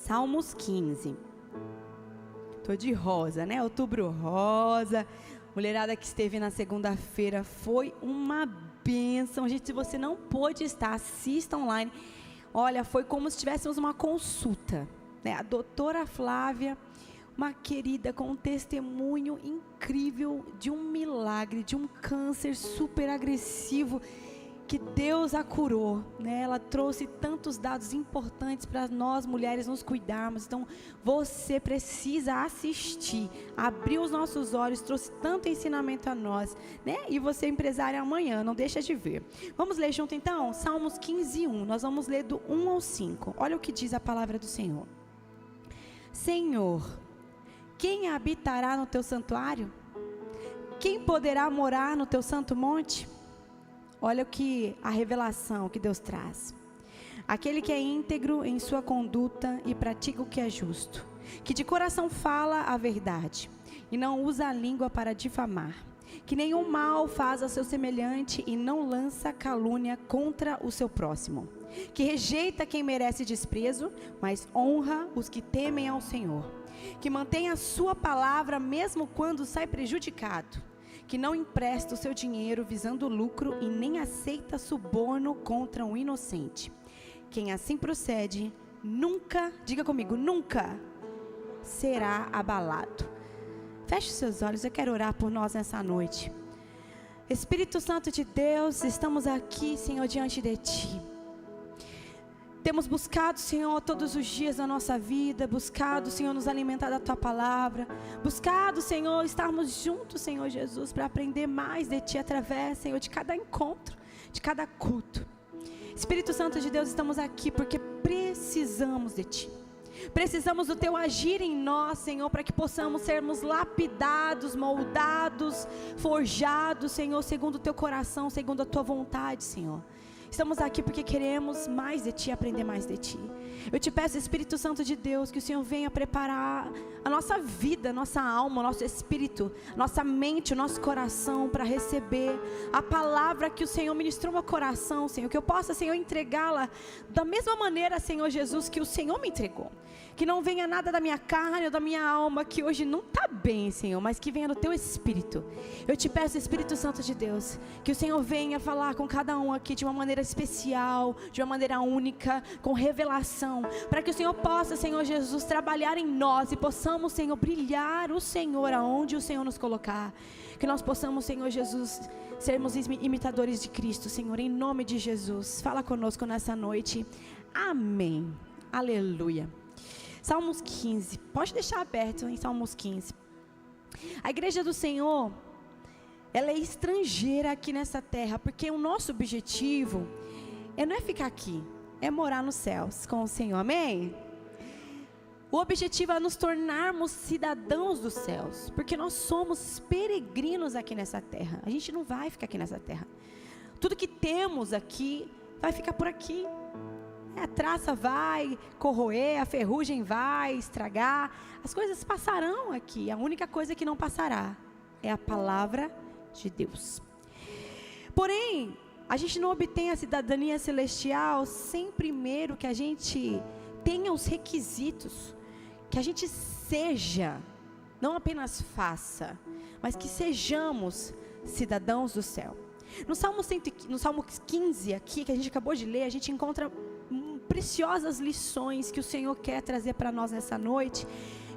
Salmos 15. Tô de rosa, né? Outubro rosa. Mulherada que esteve na segunda-feira, foi uma bênção. Gente, se você não pôde estar, assista online. Olha, foi como se tivéssemos uma consulta, né? A doutora Flávia, uma querida com um testemunho incrível de um milagre, de um câncer super agressivo, que Deus a curou, né? Ela trouxe tantos dados importantes para nós mulheres nos cuidarmos. Então você precisa assistir, abrir os nossos olhos, trouxe tanto ensinamento a nós, né? E você empresária amanhã, não deixa de ver. Vamos ler junto então? Salmos 15, 1, nós vamos ler do 1 ao 5. Olha o que diz a palavra do Senhor. Senhor, quem habitará no teu santuário? Quem poderá morar no teu santo monte? Olha o que a revelação que Deus traz. Aquele que é íntegro em sua conduta e pratica o que é justo, que de coração fala a verdade e não usa a língua para difamar, que nenhum mal faz ao seu semelhante e não lança calúnia contra o seu próximo, que rejeita quem merece desprezo, mas honra os que temem ao Senhor, que mantém a sua palavra mesmo quando sai prejudicado, que não empresta o seu dinheiro visando lucro e nem aceita suborno contra um inocente. Quem assim procede, nunca, diga comigo, nunca será abalado. Feche seus olhos, eu quero orar por nós nessa noite. Espírito Santo de Deus, estamos aqui, Senhor, diante de Ti. Temos buscado, Senhor, todos os dias da nossa vida, buscado, Senhor, nos alimentar da Tua palavra, buscado, Senhor, estarmos juntos, Senhor Jesus, para aprender mais de Ti através, Senhor, de cada encontro, de cada culto. Espírito Santo de Deus, estamos aqui porque precisamos de Ti. Precisamos do Teu agir em nós, Senhor, para que possamos sermos lapidados, moldados, forjados, Senhor, segundo o Teu coração, segundo a Tua vontade, Senhor. Estamos aqui porque queremos mais de Ti, aprender mais de Ti. Eu te peço, Espírito Santo de Deus, que o Senhor venha preparar a nossa vida, a nossa alma, o nosso espírito, nossa mente, o nosso coração para receber a palavra que o Senhor ministrou no meu coração, Senhor. Que eu possa, Senhor, entregá-la da mesma maneira, Senhor Jesus, que o Senhor me entregou. Que não venha nada da minha carne ou da minha alma que hoje não está bem, Senhor, mas que venha do Teu Espírito. Eu te peço, Espírito Santo de Deus, que o Senhor venha falar com cada um aqui de uma maneira especial, de uma maneira única, com revelação, para que o Senhor possa, Senhor Jesus, trabalhar em nós e possamos, Senhor, brilhar o Senhor aonde o Senhor nos colocar. Que nós possamos, Senhor Jesus, sermos imitadores de Cristo, Senhor, em nome de Jesus. Fala conosco nessa noite. Amém. Aleluia. Salmos 15, pode deixar aberto em Salmos 15. A igreja do Senhor, ela é estrangeira aqui nessa terra, porque o nosso objetivo não é ficar aqui, é morar nos céus com o Senhor, amém? O objetivo é nos tornarmos cidadãos dos céus, porque nós somos peregrinos aqui nessa terra, a gente não vai ficar aqui nessa terra. Tudo que temos aqui vai ficar por aqui. A traça vai corroer, a ferrugem vai estragar, as coisas passarão aqui. A única coisa que não passará é a palavra de Deus. Porém, a gente não obtém a cidadania celestial sem primeiro que a gente tenha os requisitos, que a gente seja, não apenas faça, mas que sejamos cidadãos do céu. No Salmo 15 aqui, que a gente acabou de ler, a gente encontra preciosas lições que o Senhor quer trazer para nós nessa noite,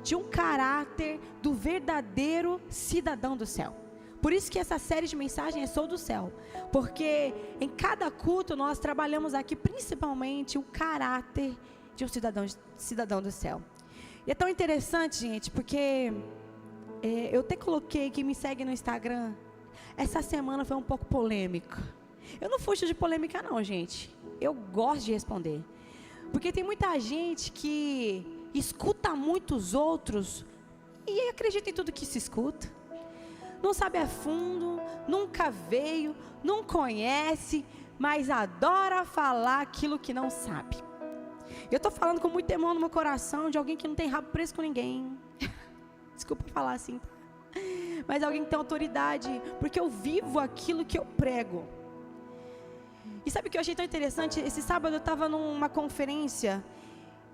de um caráter do verdadeiro cidadão do céu. Por isso que essa série de mensagens é Sou do Céu, porque em cada culto nós trabalhamos aqui principalmente o caráter de um cidadão do céu. E é tão interessante, gente, porque eu até coloquei, quem me segue no Instagram, essa semana foi um pouco polêmica. Eu não fujo de polêmica não, gente. Eu gosto de responder. Porque tem muita gente que escuta muitos outros e acredita em tudo que se escuta. Não sabe a fundo, nunca veio, não conhece, mas adora falar aquilo que não sabe. Eu estou falando com muito temor no meu coração de alguém que não tem rabo preso com ninguém. Desculpa falar assim, mas alguém que tem autoridade, porque eu vivo aquilo que eu prego. E sabe o que eu achei tão interessante? Esse sábado eu estava numa conferência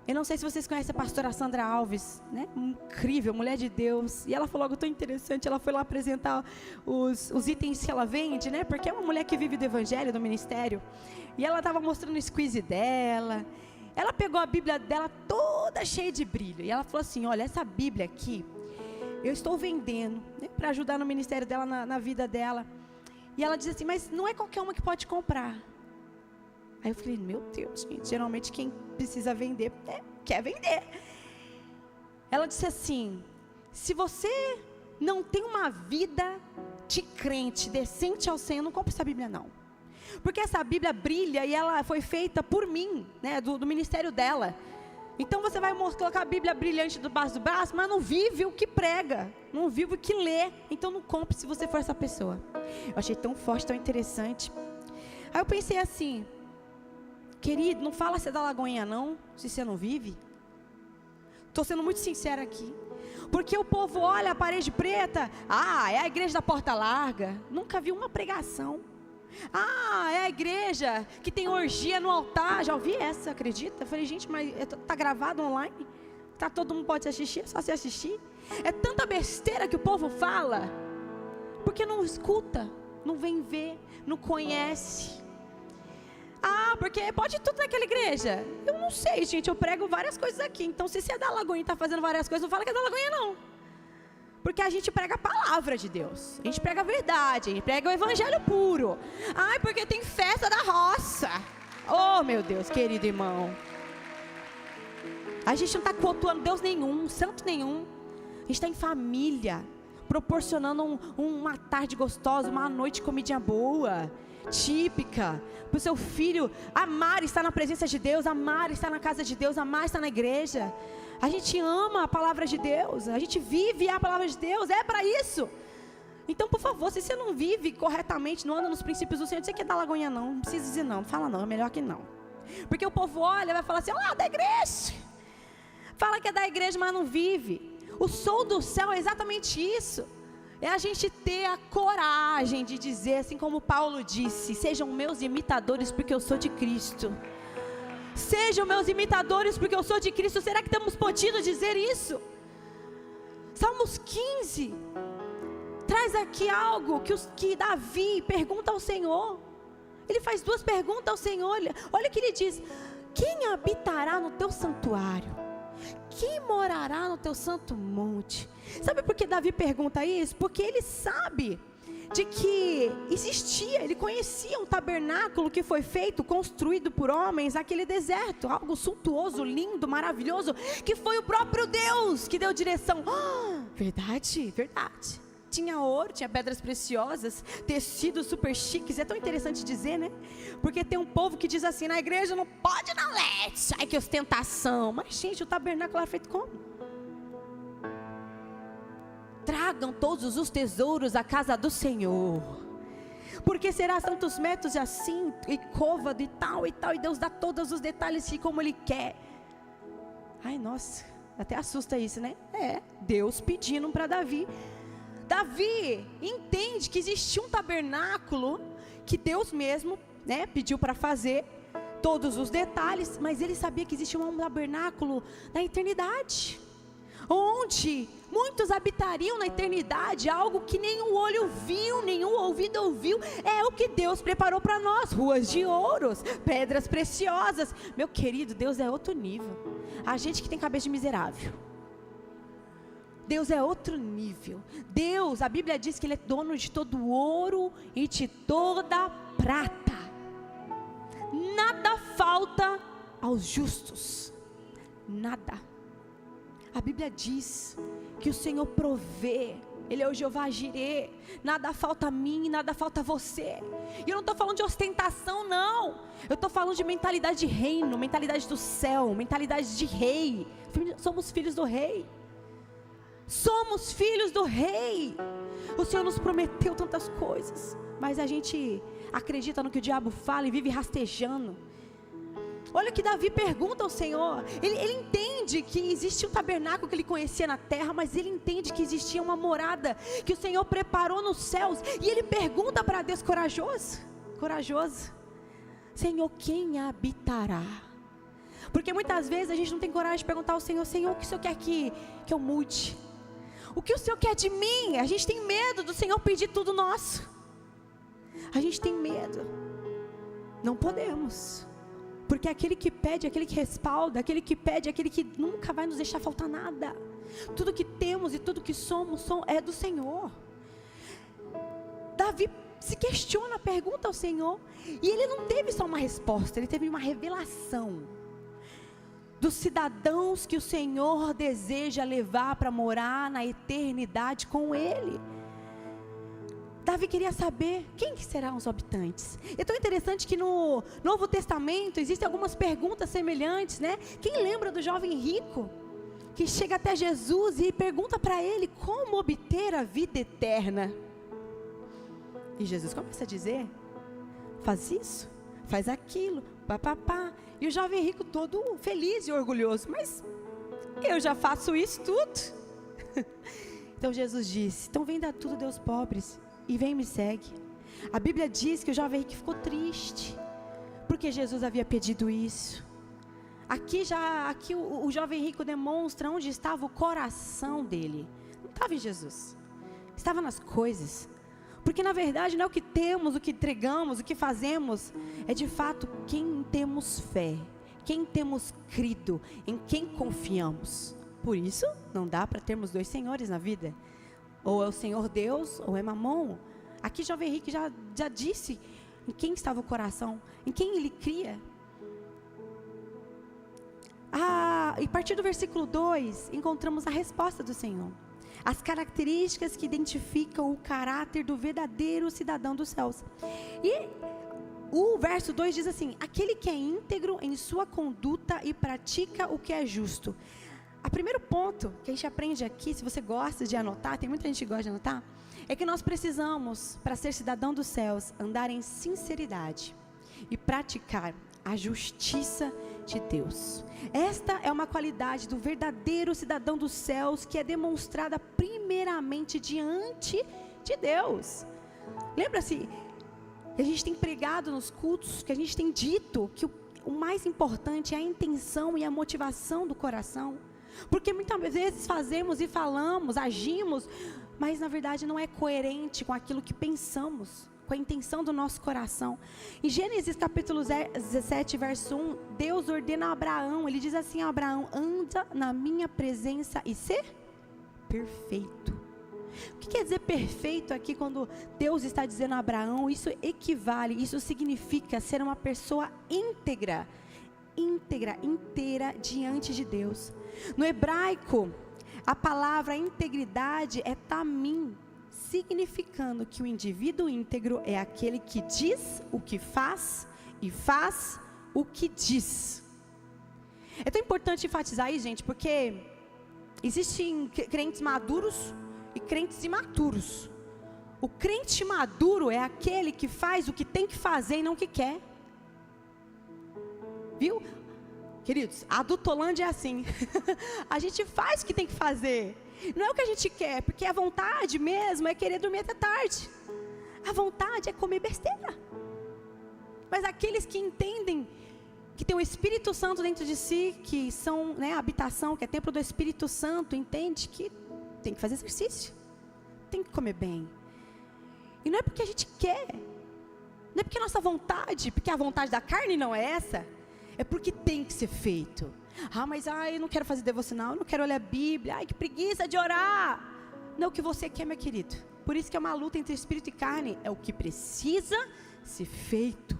Eu não sei se vocês conhecem a pastora Sandra Alves, né? Incrível, mulher de Deus. E ela falou algo tão interessante, ela foi lá apresentar os itens que ela vende, né? Porque é uma mulher que vive do evangelho, do ministério. E ela estava mostrando o squeeze dela. Ela pegou a Bíblia dela toda cheia de brilho. E ela falou assim, olha, essa Bíblia aqui, eu estou vendendo, né? Para ajudar no ministério dela, na vida dela. E ela disse assim, mas não é qualquer uma que pode comprar. Aí eu falei, meu Deus, gente, geralmente quem precisa vender, quer vender. Ela disse assim, se você não tem uma vida de crente, decente ao Senhor, não compre essa Bíblia não. Porque essa Bíblia brilha e ela foi feita por mim, né, do ministério dela. Então você vai colocar a Bíblia brilhante debaixo do braço, mas não vive o que prega, não vive o que lê. Então não compre se você for essa pessoa. Eu achei tão forte, tão interessante. Aí eu pensei assim, querido, não fala se é da Lagoinha não, se você não vive. Estou sendo muito sincera aqui. Porque o povo olha a parede preta, é a igreja da porta larga. Nunca vi uma pregação. É a igreja que tem orgia no altar. Já ouvi essa, acredita? Eu falei, gente, mas está gravado online? Todo mundo pode assistir, é só se assistir. É tanta besteira que o povo fala. Porque não escuta, não vem ver, não conhece. Porque pode tudo naquela igreja. Eu não sei, gente, eu prego várias coisas aqui. Então se você é da Lagoinha e está fazendo várias coisas, não fala que é da Lagoinha não. Porque a gente prega a palavra de Deus. A gente prega a verdade, a gente prega o evangelho puro. Porque tem festa da roça. Oh, meu Deus, querido irmão. A gente não está cultuando Deus nenhum, santo nenhum. A gente está em família, proporcionando uma tarde gostosa, uma noite de comidinha boa, típica, para o seu filho amar estar na presença de Deus, amar estar na casa de Deus, amar estar na igreja. A gente ama a palavra de Deus, a gente vive a palavra de Deus, é para isso. Então, por favor, se você não vive corretamente, não anda nos princípios do Senhor, não sei que é da Lagoinha não, não precisa dizer não, fala não, é melhor que não. Porque o povo olha e vai falar assim, da igreja. Fala que é da igreja, mas não vive. O som do céu é exatamente isso. É a gente ter a coragem de dizer, assim como Paulo disse, sejam meus imitadores porque eu sou de Cristo. Sejam meus imitadores porque eu sou de Cristo. Será que temos podido dizer isso? Salmos 15 traz aqui algo que Davi pergunta ao Senhor. Ele faz duas perguntas ao Senhor. Olha o que ele diz: quem habitará no teu santuário? Quem morará no teu santo monte? Sabe por que Davi pergunta isso? Porque ele sabe de que existia, ele conhecia um tabernáculo que foi feito, construído por homens naquele deserto, algo suntuoso, lindo, maravilhoso, que foi o próprio Deus que deu direção. Verdade, verdade. Tinha ouro, tinha pedras preciosas, tecidos super chiques. É tão interessante dizer, né? Porque tem um povo que diz assim, na igreja não pode não lete, ai que ostentação. Mas gente, o tabernáculo era feito como? Tragam todos os tesouros à casa do Senhor, porque será tantos metros assim, e côvado e tal, e Deus dá todos os detalhes de como Ele quer. Ai, nossa, até assusta isso, né? Deus pedindo para Davi. Davi entende que existia um tabernáculo, que Deus mesmo, né, pediu para fazer, todos os detalhes, mas ele sabia que existia um tabernáculo na eternidade, onde muitos habitariam na eternidade, algo que nenhum olho viu, nenhum ouvido ouviu. É o que Deus preparou para nós, ruas de ouros, pedras preciosas. Meu querido, Deus é outro nível. A gente que tem cabeça de miserável, Deus é outro nível. Deus, a Bíblia diz que Ele é dono de todo o ouro e de toda prata. Nada falta aos justos, nada. A Bíblia diz que o Senhor provê, Ele é o Jeová Jirê. Nada falta a mim, nada falta a você. E eu não estou falando de ostentação, não. Eu estou falando de mentalidade de reino, mentalidade do céu, mentalidade de rei. Somos filhos do rei. Somos filhos do rei. O Senhor nos prometeu tantas coisas, mas a gente acredita no que o diabo fala e vive rastejando. Olha o que Davi pergunta ao Senhor. Ele entende que existe um tabernáculo que ele conhecia na terra, mas ele entende que existia uma morada que o Senhor preparou nos céus. E ele pergunta para Deus, corajoso, Senhor, quem habitará? Porque muitas vezes a gente não tem coragem de perguntar ao Senhor: Senhor, o que o Senhor quer que eu mude? O que o Senhor quer de mim? A gente tem medo do Senhor pedir tudo nosso. A gente tem medo. Não podemos. Porque aquele que pede, aquele que respalda, aquele que pede, aquele que nunca vai nos deixar faltar nada. Tudo que temos e tudo que somos é do Senhor. Davi se questiona, pergunta ao Senhor, e ele não teve só uma resposta, ele teve uma revelação dos cidadãos que o Senhor deseja levar para morar na eternidade com Ele. Davi queria saber quem que serão os habitantes. É tão interessante que no Novo Testamento existem algumas perguntas semelhantes, né? Quem lembra do jovem rico que chega até Jesus e pergunta para ele como obter a vida eterna? E Jesus começa a dizer: faz isso, faz aquilo, papapá. E o jovem rico todo feliz e orgulhoso: mas eu já faço isso tudo. Então Jesus disse: então venda tudo, dê aos pobres, e vem e me segue. A Bíblia diz que o jovem rico ficou triste, porque Jesus havia pedido isso. Aqui o jovem rico demonstra onde estava o coração dele. Não estava em Jesus, estava nas coisas. Porque na verdade não é o que temos, o que entregamos, o que fazemos, é de fato quem temos fé, quem temos crido, em quem confiamos. Por isso não dá para termos dois senhores na vida. Ou é o Senhor Deus, ou é Mamon. Aqui jovem rico já disse em quem estava o coração, em quem ele cria. E a partir do versículo 2, encontramos a resposta do Senhor. As características que identificam o caráter do verdadeiro cidadão dos céus. E o verso 2 diz assim: aquele que é íntegro em sua conduta e pratica o que é justo. O primeiro ponto que a gente aprende aqui, se você gosta de anotar, tem muita gente que gosta de anotar, é que nós precisamos, para ser cidadão dos céus, andar em sinceridade e praticar a justiça de Deus. Esta é uma qualidade do verdadeiro cidadão dos céus, que é demonstrada primeiramente diante de Deus. Lembra-se que a gente tem pregado nos cultos, que a gente tem dito que o mais importante é a intenção e a motivação do coração. Porque muitas vezes fazemos e falamos, agimos, mas na verdade não é coerente com aquilo que pensamos, com a intenção do nosso coração. Em Gênesis capítulo 17, verso 1, Deus ordena a Abraão, ele diz assim a Abraão: anda na minha presença e ser perfeito. O que quer dizer perfeito aqui quando Deus está dizendo a Abraão? Isso equivale, isso significa ser uma pessoa íntegra, inteira diante de Deus. No hebraico, a palavra integridade é tamim, significando que o indivíduo íntegro é aquele que diz o que faz e faz o que diz. É tão importante enfatizar isso, gente, porque existem crentes maduros e crentes imaturos. O crente maduro é aquele que faz o que tem que fazer e não o que quer. Viu? Queridos, a adultolândia é assim. A gente faz o que tem que fazer. Não é o que a gente quer, porque a vontade mesmo é querer dormir até tarde. A vontade é comer besteira. Mas aqueles que entendem que tem o Espírito Santo dentro de si, que são, a habitação, que é templo do Espírito Santo, entende que tem que fazer exercício, tem que comer bem. E não é porque a gente quer, não é porque a nossa vontade, porque a vontade da carne não é essa, é porque tem que ser feito. Mas eu não quero fazer devocional, eu não quero ler a Bíblia, que preguiça de orar. Não é o que você quer, meu querido. Por isso que é uma luta entre espírito e carne. É o que precisa ser feito.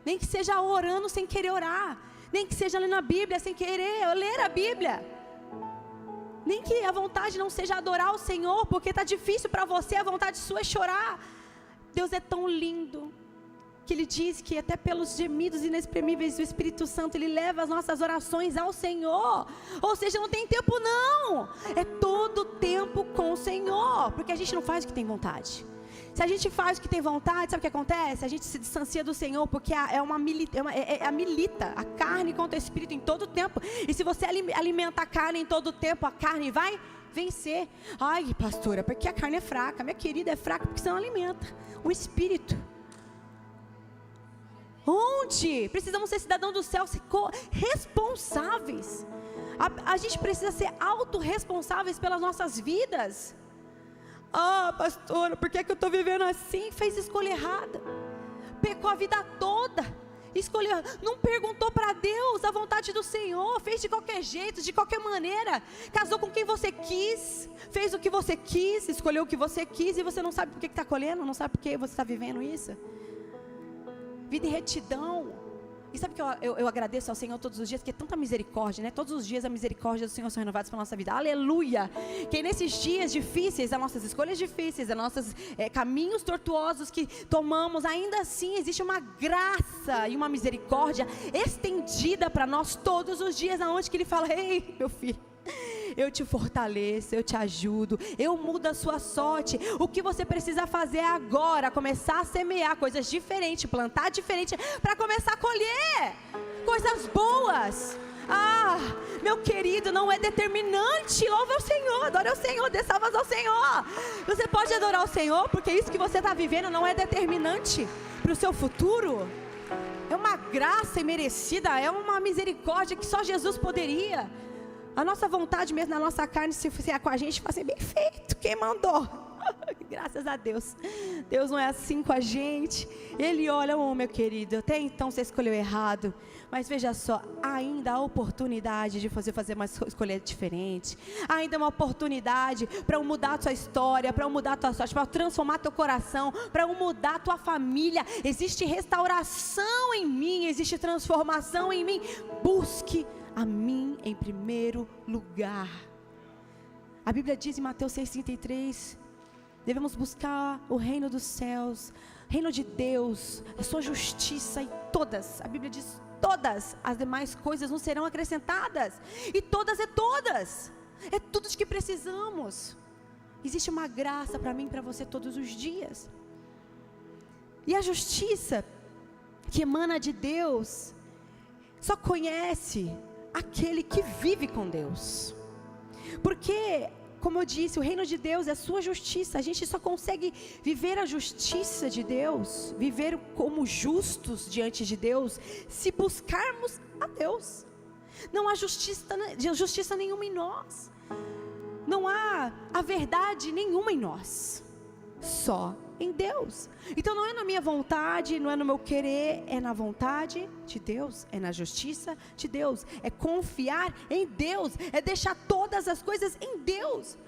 Nem que seja orando sem querer orar, nem que seja lendo a Bíblia sem querer ler a Bíblia, nem que a vontade não seja adorar o Senhor, porque está difícil para você, a vontade sua é chorar. Deus é tão lindo, que Ele diz que até pelos gemidos inexprimíveis do Espírito Santo, Ele leva as nossas orações ao Senhor. Ou seja, não tem tempo não, é todo tempo com o Senhor, porque a gente não faz o que tem vontade. Se a gente faz o que tem vontade, sabe o que acontece? A gente se distancia do Senhor, porque é a milita, a carne contra o Espírito em todo tempo. E se você alimenta a carne em todo tempo, a carne vai vencer. Pastora, porque a carne é fraca. Minha querida, é fraca porque você não alimenta o Espírito. Onde? Precisamos ser cidadãos do céu, responsáveis. A gente precisa ser autorresponsáveis pelas nossas vidas. Ah, pastora, por que eu estou vivendo assim? Fez escolha errada. Pecou a vida toda. Escolheu, não perguntou para Deus a vontade do Senhor. Fez de qualquer jeito, de qualquer maneira. Casou com quem você quis. Fez o que você quis, escolheu o que você quis. E você não sabe por que está colhendo, não sabe por que você está vivendo isso. Vida em retidão. E sabe que eu agradeço ao Senhor todos os dias, que é tanta misericórdia, né? Todos os dias a misericórdia do Senhor são renovadas para a nossa vida. Aleluia! Que nesses dias difíceis, as nossas escolhas difíceis, os nossos caminhos tortuosos que tomamos, ainda assim existe uma graça e uma misericórdia estendida para nós todos os dias, aonde que Ele fala: ei, meu filho, eu te fortaleço, eu te ajudo, eu mudo a sua sorte. O que você precisa fazer agora? Começar a semear coisas diferentes, plantar diferente, para começar a colher coisas boas. Ah, meu querido, não é determinante. Louva ao Senhor, adora ao Senhor, dê salvas ao Senhor. Você pode adorar o Senhor, porque isso que você está vivendo não é determinante para o seu futuro. É uma graça imerecida, é uma misericórdia que só Jesus poderia. A nossa vontade mesmo, na nossa carne, se fizer com a gente, faz bem feito, quem mandou? Graças a Deus. Deus não é assim com a gente. Ele olha: oh, meu querido, até então você escolheu errado, mas veja só, ainda há oportunidade de fazer uma escolha diferente. Ainda há uma oportunidade para eu mudar a sua história, para eu mudar a tua sorte, para eu transformar teu coração, para eu mudar a tua família. Existe restauração em mim, existe transformação em mim. Busque a mim em primeiro lugar. A Bíblia diz em Mateus 6,33, devemos buscar o reino dos céus, reino de Deus, a sua justiça, e todas, a Bíblia diz, todas as demais coisas nos serão acrescentadas. E todas é todas, é tudo de que precisamos. Existe uma graça para mim e para você todos os dias. E a justiça que emana de Deus só conhece aquele que vive com Deus. Porque, como eu disse, o reino de Deus é a sua justiça. A gente só consegue viver a justiça de Deus, viver como justos diante de Deus, se buscarmos a Deus. Não há justiça nenhuma em nós. Não há a verdade nenhuma em nós. Só em Deus. Então não é na minha vontade, não é no meu querer, é na vontade de Deus, é na justiça de Deus, é confiar em Deus, é deixar todas as coisas em Deus.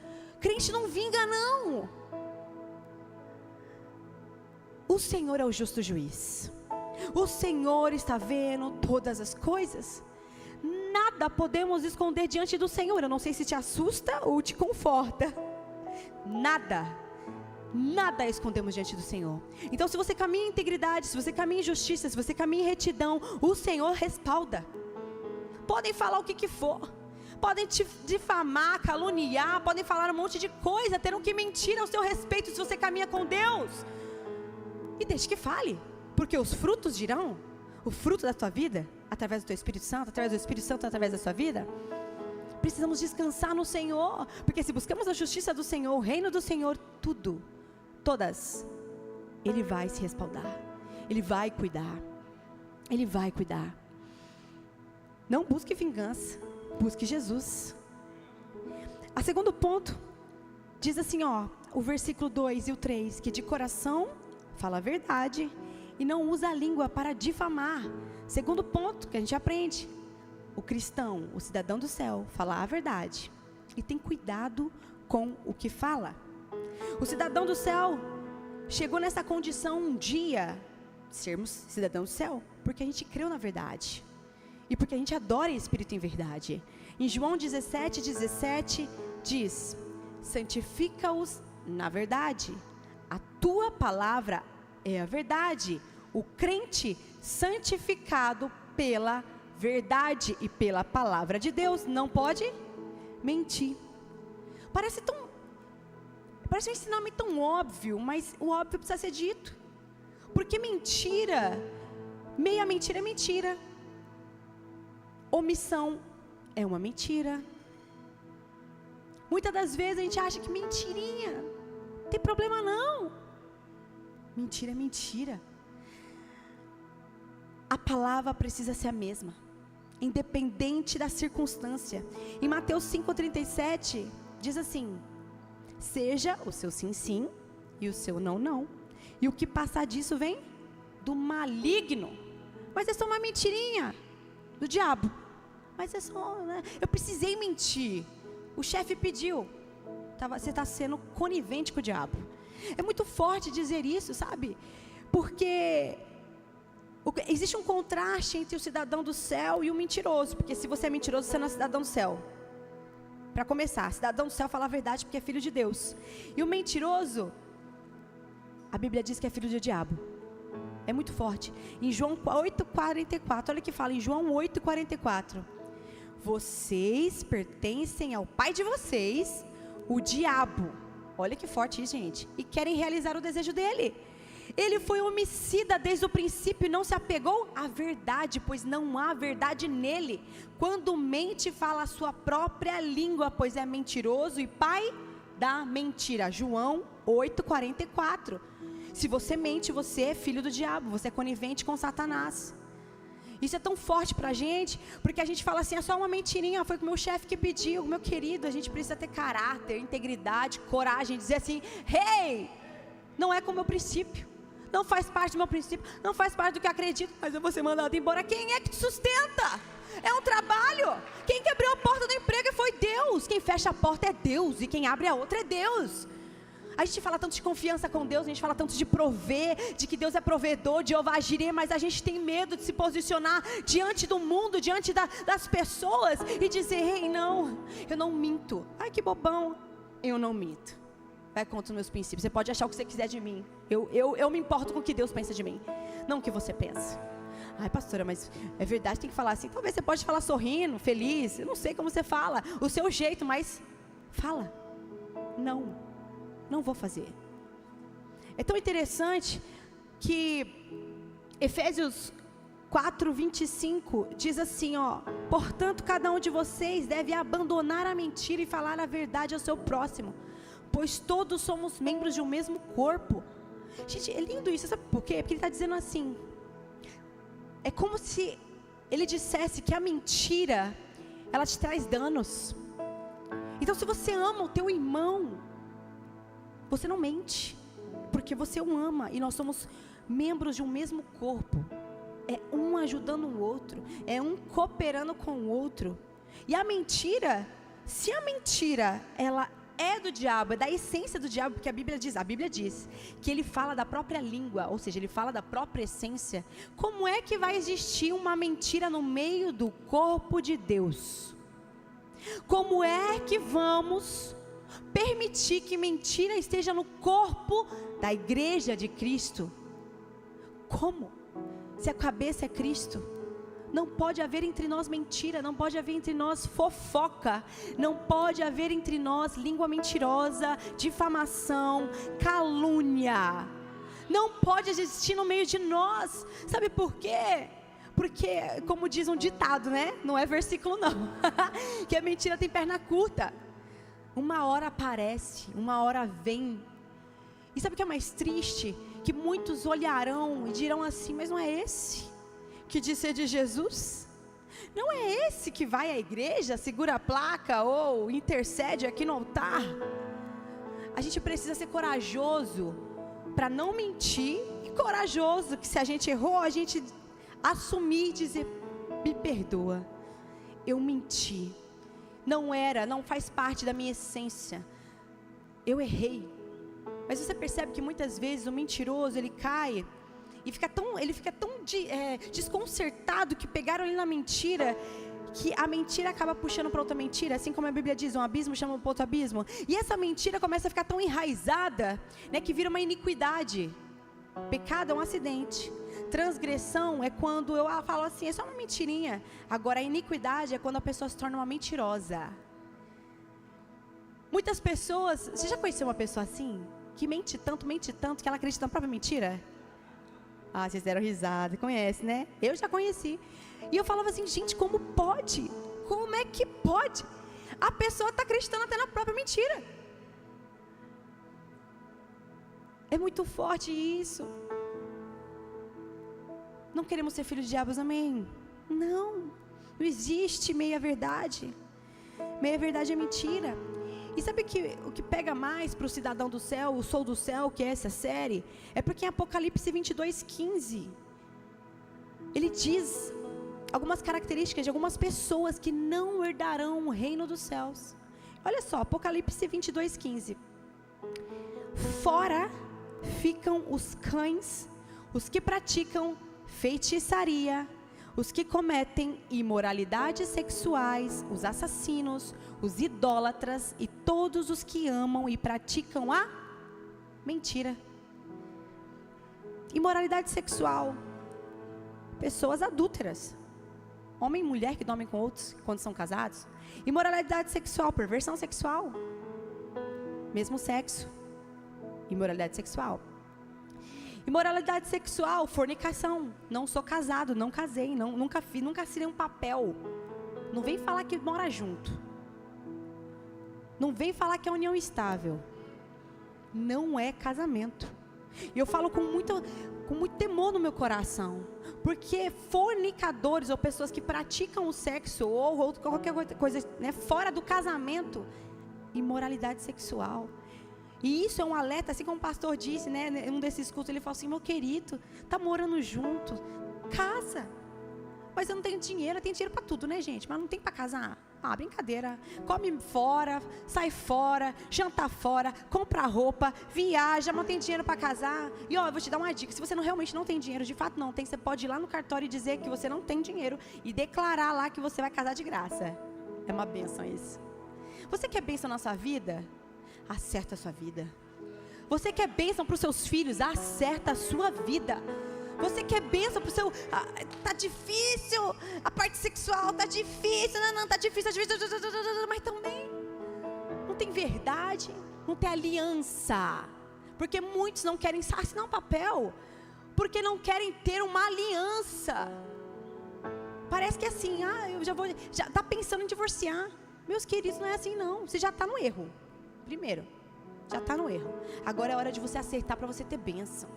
Crente não vinga não. O Senhor é o justo juiz. O Senhor está vendo todas as coisas. Nada podemos esconder diante do Senhor. Eu não sei se te assusta ou te conforta. Nada escondemos diante do Senhor. Então, se você caminha em integridade, se você caminha em justiça, se você caminha em retidão, o Senhor respalda. Podem falar o que for, podem te difamar, caluniar, podem falar um monte de coisa, terão que mentir ao seu respeito se você caminha com Deus. E deixe que fale, porque os frutos dirão, o fruto da tua vida, através do teu Espírito Santo, através do Espírito Santo, através da sua vida. Precisamos descansar no Senhor, porque se buscamos a justiça do Senhor, o reino do Senhor, todas, Ele vai se respaldar, Ele vai cuidar, Ele vai cuidar. Não busque vingança, busque Jesus. A segundo ponto, diz assim, o versículo 2 e o 3, que de coração fala a verdade e não usa a língua para difamar. Segundo ponto que a gente aprende, o cristão, o cidadão do céu, fala a verdade e tem cuidado com o que fala. O cidadão do céu chegou nessa condição um dia, de sermos cidadãos do céu, porque a gente creu na verdade e porque a gente adora o Espírito em verdade. Em João 17:17 diz: santifica-os na verdade, a tua palavra é a verdade. O crente santificado pela verdade e pela palavra de Deus não pode mentir. Parece um ensinamento tão óbvio, mas o óbvio precisa ser dito. Porque mentira, meia mentira é mentira. Omissão é uma mentira. Muitas das vezes a gente acha que mentirinha, não tem problema não. Mentira é mentira. a palavra precisa ser a mesma, independente da circunstância. Em Mateus 5,37, diz assim: seja o seu sim, sim, e o seu não, não. E o que passar disso vem do maligno. Mas é só uma mentirinha do diabo. Mas é só, né? Eu precisei mentir. O chefe pediu. Você está sendo conivente com o diabo. É muito forte dizer isso, sabe? Porque existe um contraste entre o cidadão do céu e o mentiroso. Porque se você é mentiroso, você não é cidadão do céu. Para começar, cidadão do céu fala a verdade porque é filho de Deus. E o mentiroso, a Bíblia diz que é filho do diabo. É muito forte. Em João 8,44, olha o que fala em João 8,44. Vocês pertencem ao pai de vocês, o diabo. Olha que forte isso, gente. E querem realizar o desejo dele. Ele foi homicida desde o princípio e não se apegou à verdade, pois não há verdade nele. Quando mente, fala a sua própria língua, pois é mentiroso e pai da mentira. João 8,44. Se você mente, você é filho do diabo, você é conivente com Satanás. Isso é tão forte pra gente, porque a gente fala assim, é só uma mentirinha, foi com o meu chefe que pediu. Meu querido, a gente precisa ter caráter, integridade, coragem, dizer assim, hey, não é com o meu princípio, não faz parte do meu princípio, não faz parte do que eu acredito, mas eu vou ser mandado embora. Quem é que te sustenta? É um trabalho. Quem que abriu a porta do emprego foi Deus. Quem fecha a porta é Deus, e quem abre a outra é Deus. A gente fala tanto de confiança com Deus, a gente fala tanto de prover, de que Deus é provedor, de Jeová Jireh, mas a gente tem medo de se posicionar diante do mundo, diante das pessoas e dizer, ei, não, eu não minto. Ai, que bobão, eu não minto. Vai contra os meus princípios, você pode achar o que você quiser de mim, eu me importo com o que Deus pensa de mim, não o que você pensa. Ai, pastora, mas é verdade, tem que falar assim. Talvez você pode falar sorrindo, feliz, eu não sei como você fala, o seu jeito, mas fala, não vou fazer. É tão interessante que Efésios 4:25 diz assim, ó: portanto, cada um de vocês deve abandonar a mentira e falar a verdade ao seu próximo, pois todos somos membros de um mesmo corpo. Gente, é lindo isso, sabe por quê? Porque ele está dizendo assim, é como se ele dissesse que a mentira, ela te traz danos. Então, se você ama o teu irmão, você não mente, porque você o ama, e nós somos membros de um mesmo corpo, é um ajudando o outro, é um cooperando com o outro. E a mentira, se a mentira, ela é do diabo, é da essência do diabo, porque a Bíblia diz que ele fala da própria língua, ou seja, ele fala da própria essência. Como é que vai existir uma mentira no meio do corpo de Deus? Como é que vamos permitir que mentira esteja no corpo da igreja de Cristo? Como? Se a cabeça é Cristo, não pode haver entre nós mentira, não pode haver entre nós fofoca, não pode haver entre nós língua mentirosa, difamação, calúnia, não pode existir no meio de nós. Sabe por quê? Porque, como diz um ditado, né? Não é versículo não, que a mentira tem perna curta. Uma hora aparece, uma hora vem. E sabe o que é mais triste? Que muitos olharão e dirão assim, mas não é esse que diz ser de Jesus? Não é esse que vai à igreja, segura a placa ou intercede aqui no altar? A gente precisa ser corajoso para não mentir, e corajoso que se a gente errou, a gente assumir e dizer, me perdoa, eu menti, não faz parte da minha essência, eu errei. Mas você percebe que muitas vezes o mentiroso, ele cai e fica tão desconcertado que pegaram ele na mentira, que a mentira acaba puxando para outra mentira, assim como a Bíblia diz, um abismo chama para outro abismo, e essa mentira começa a ficar tão enraizada, né, que vira uma iniquidade. Pecado é um acidente, transgressão é quando eu falo assim, é só uma mentirinha. Agora a iniquidade é quando a pessoa se torna uma mentirosa. Muitas pessoas, você já conheceu uma pessoa assim? Que mente tanto, que ela acredita na própria mentira? Ah, vocês deram risada, conhece, né? Eu já conheci. E eu falava assim, gente, como pode? Como é que pode? A pessoa está acreditando até na própria mentira. É muito forte isso. não queremos ser filhos de diabos, amém? Não existe meia verdade. Meia verdade é mentira. E sabe o que pega mais para o cidadão do céu, o Sou do Céu, que é essa série? É porque em Apocalipse 22:15, ele diz algumas características de algumas pessoas que não herdarão o reino dos céus. Olha só, Apocalipse 22:15. Fora ficam os cães, os que praticam feitiçaria, os que cometem imoralidades sexuais, os assassinos, os idólatras e todos os que amam e praticam a mentira. Imoralidade sexual, pessoas adúlteras, homem e mulher que dormem com outros quando são casados. Imoralidade sexual, perversão sexual, mesmo sexo, imoralidade sexual. Imoralidade sexual, fornicação, não sou casado, não casei, nunca assinei um papel. Não vem falar que mora junto. Não vem falar que é união estável. Não é casamento. E eu falo com muito temor no meu coração. Porque fornicadores ou pessoas que praticam o sexo ou qualquer coisa, né, fora do casamento, imoralidade sexual. E isso é um alerta, assim como o pastor disse, né, em um desses cultos, ele falou assim: meu querido, tá morando junto, casa. Mas eu não tenho dinheiro, eu tenho dinheiro para tudo, né, gente? Mas não tem para casar. Ah, brincadeira. Come fora, sai fora, janta fora, compra roupa, viaja, mas não tem dinheiro para casar. E ó, eu vou te dar uma dica: se você realmente não tem dinheiro, de fato não tem, você pode ir lá no cartório e dizer que você não tem dinheiro e declarar lá que você vai casar de graça. É uma bênção isso. Você quer bênção na sua vida? Acerta a sua vida. Você quer bênção para os seus filhos? Acerta a sua vida. Você quer bênção para o seu... tá difícil, a parte sexual tá difícil, não, tá difícil, mas também não tem verdade, não tem aliança. Porque muitos não querem assinar um papel, porque não querem ter uma aliança. Parece que é assim, já tá pensando em divorciar. Meus queridos, não é assim não, você já está no erro. Primeiro, já está no erro. Agora é hora de você acertar para você ter bênção.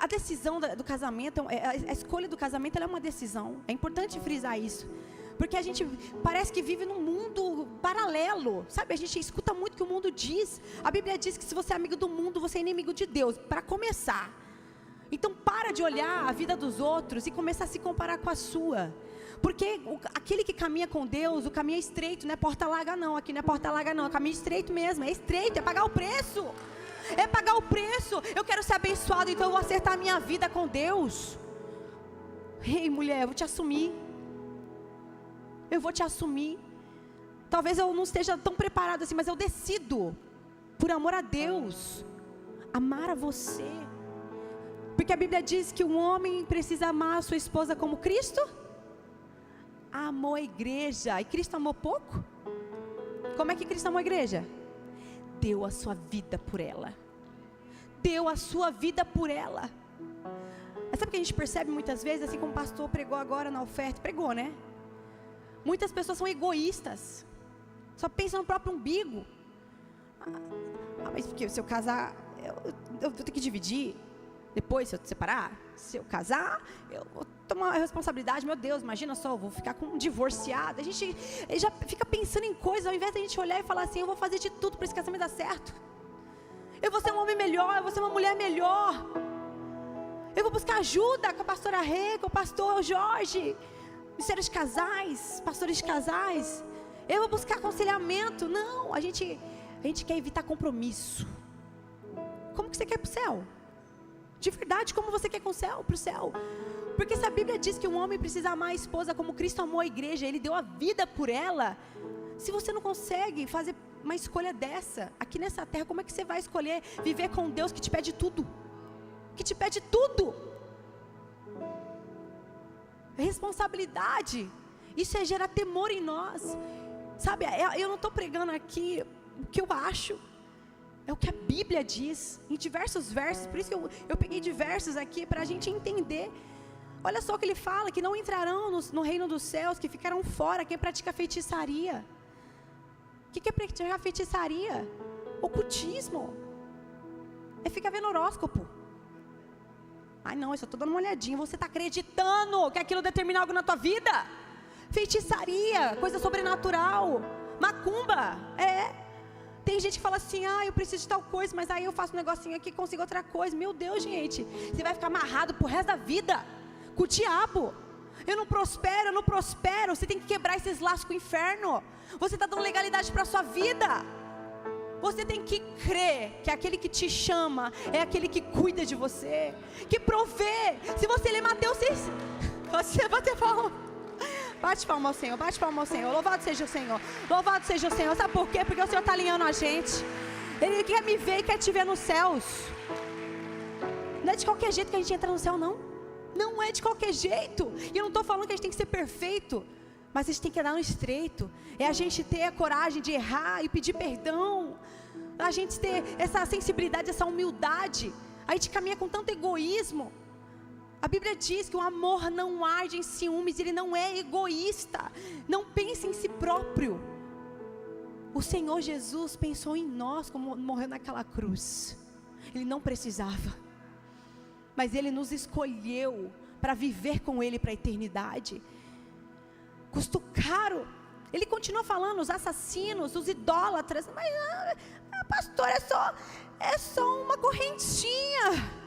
A decisão do casamento, a escolha do casamento, ela é uma decisão. É importante frisar isso. Porque a gente parece que vive num mundo paralelo. Sabe, a gente escuta muito o que o mundo diz. A Bíblia diz que se você é amigo do mundo, você é inimigo de Deus, para começar. Então para de olhar a vida dos outros e começa a se comparar com a sua. Porque aquele que caminha com Deus, o caminho é estreito, não é porta larga não, aqui não é porta larga não, é caminho estreito mesmo, é estreito, é pagar o preço. É pagar o preço. Eu quero ser abençoado, então eu vou acertar a minha vida com Deus. Ei, mulher, eu vou te assumir. Eu vou te assumir. Talvez eu não esteja tão preparado assim, mas eu decido, por amor a Deus, amar a você. Porque a Bíblia diz que um homem precisa amar a sua esposa como Cristo amou a igreja. E Cristo amou pouco? Como é que Cristo amou a igreja? Deu a sua vida por ela. Deu a sua vida por ela. Sabe o que a gente percebe muitas vezes, assim como o pastor pregou agora na oferta? Pregou, né? Muitas pessoas são egoístas, só pensam no próprio umbigo. Mas porque se eu casar, eu vou ter que dividir. Depois, se eu separar, se eu casar, eu vou tomar a responsabilidade. Meu Deus, imagina só, eu vou ficar com um divorciado. A gente já fica pensando em coisas, ao invés de a gente olhar e falar assim: eu vou fazer de tudo para esse casamento dar certo. Eu vou ser um homem melhor, eu vou ser uma mulher melhor. Eu vou buscar ajuda com a pastora Rê, com o pastor Jorge, ministérios de casais, pastores de casais. Eu vou buscar aconselhamento. Não, a gente quer evitar compromisso. Como que você quer ir para o céu? De verdade, como você quer para o céu? Porque se a Bíblia diz que um homem precisa amar a esposa como Cristo amou a igreja, Ele deu a vida por ela. Se você não consegue fazer uma escolha dessa, aqui nessa terra, como é que você vai escolher viver com Deus que te pede tudo? Que te pede tudo. Responsabilidade. Isso é gerar temor em nós. Sabe, eu não estou pregando aqui o que eu acho. É o que a Bíblia diz, em diversos versos. Por isso que eu peguei diversos aqui, para a gente entender. Olha só o que ele fala: que não entrarão no reino dos céus, que ficarão fora quem pratica feitiçaria. O que é praticar feitiçaria? Ocultismo. É ficar vendo horóscopo. Ai não, eu só estou dando uma olhadinha. Você está acreditando que aquilo determina algo na tua vida? Feitiçaria, coisa sobrenatural, macumba, Tem gente que fala assim, eu preciso de tal coisa, mas aí eu faço um negocinho aqui e consigo outra coisa. Meu Deus, gente, você vai ficar amarrado pro resto da vida com o diabo. Eu não prospero, você tem que quebrar esses laços com o inferno. Você está dando legalidade para a sua vida. Você tem que crer que aquele que te chama é aquele que cuida de você, que provê. Se você ler Mateus 6, você bater palma. Bate palma ao Senhor, bate palma ao Senhor. Louvado seja o Senhor, louvado seja o Senhor. Sabe por quê? Porque o Senhor está alinhando a gente. Ele quer me ver e quer te ver nos céus. Não é de qualquer jeito que a gente entra no céu, não. Não é de qualquer jeito. E eu não estou falando que a gente tem que ser perfeito, mas a gente tem que andar no estreito. É a gente ter a coragem de errar e pedir perdão. A gente ter essa sensibilidade, essa humildade. A gente caminha com tanto egoísmo. A Bíblia diz que o amor não arde em ciúmes, ele não é egoísta, não pensa em si próprio. O Senhor Jesus pensou em nós como morreu naquela cruz. Ele não precisava, mas Ele nos escolheu para viver com Ele para a eternidade. Custou caro. Ele continua falando, os assassinos, os idólatras, mas pastor, é só uma correntinha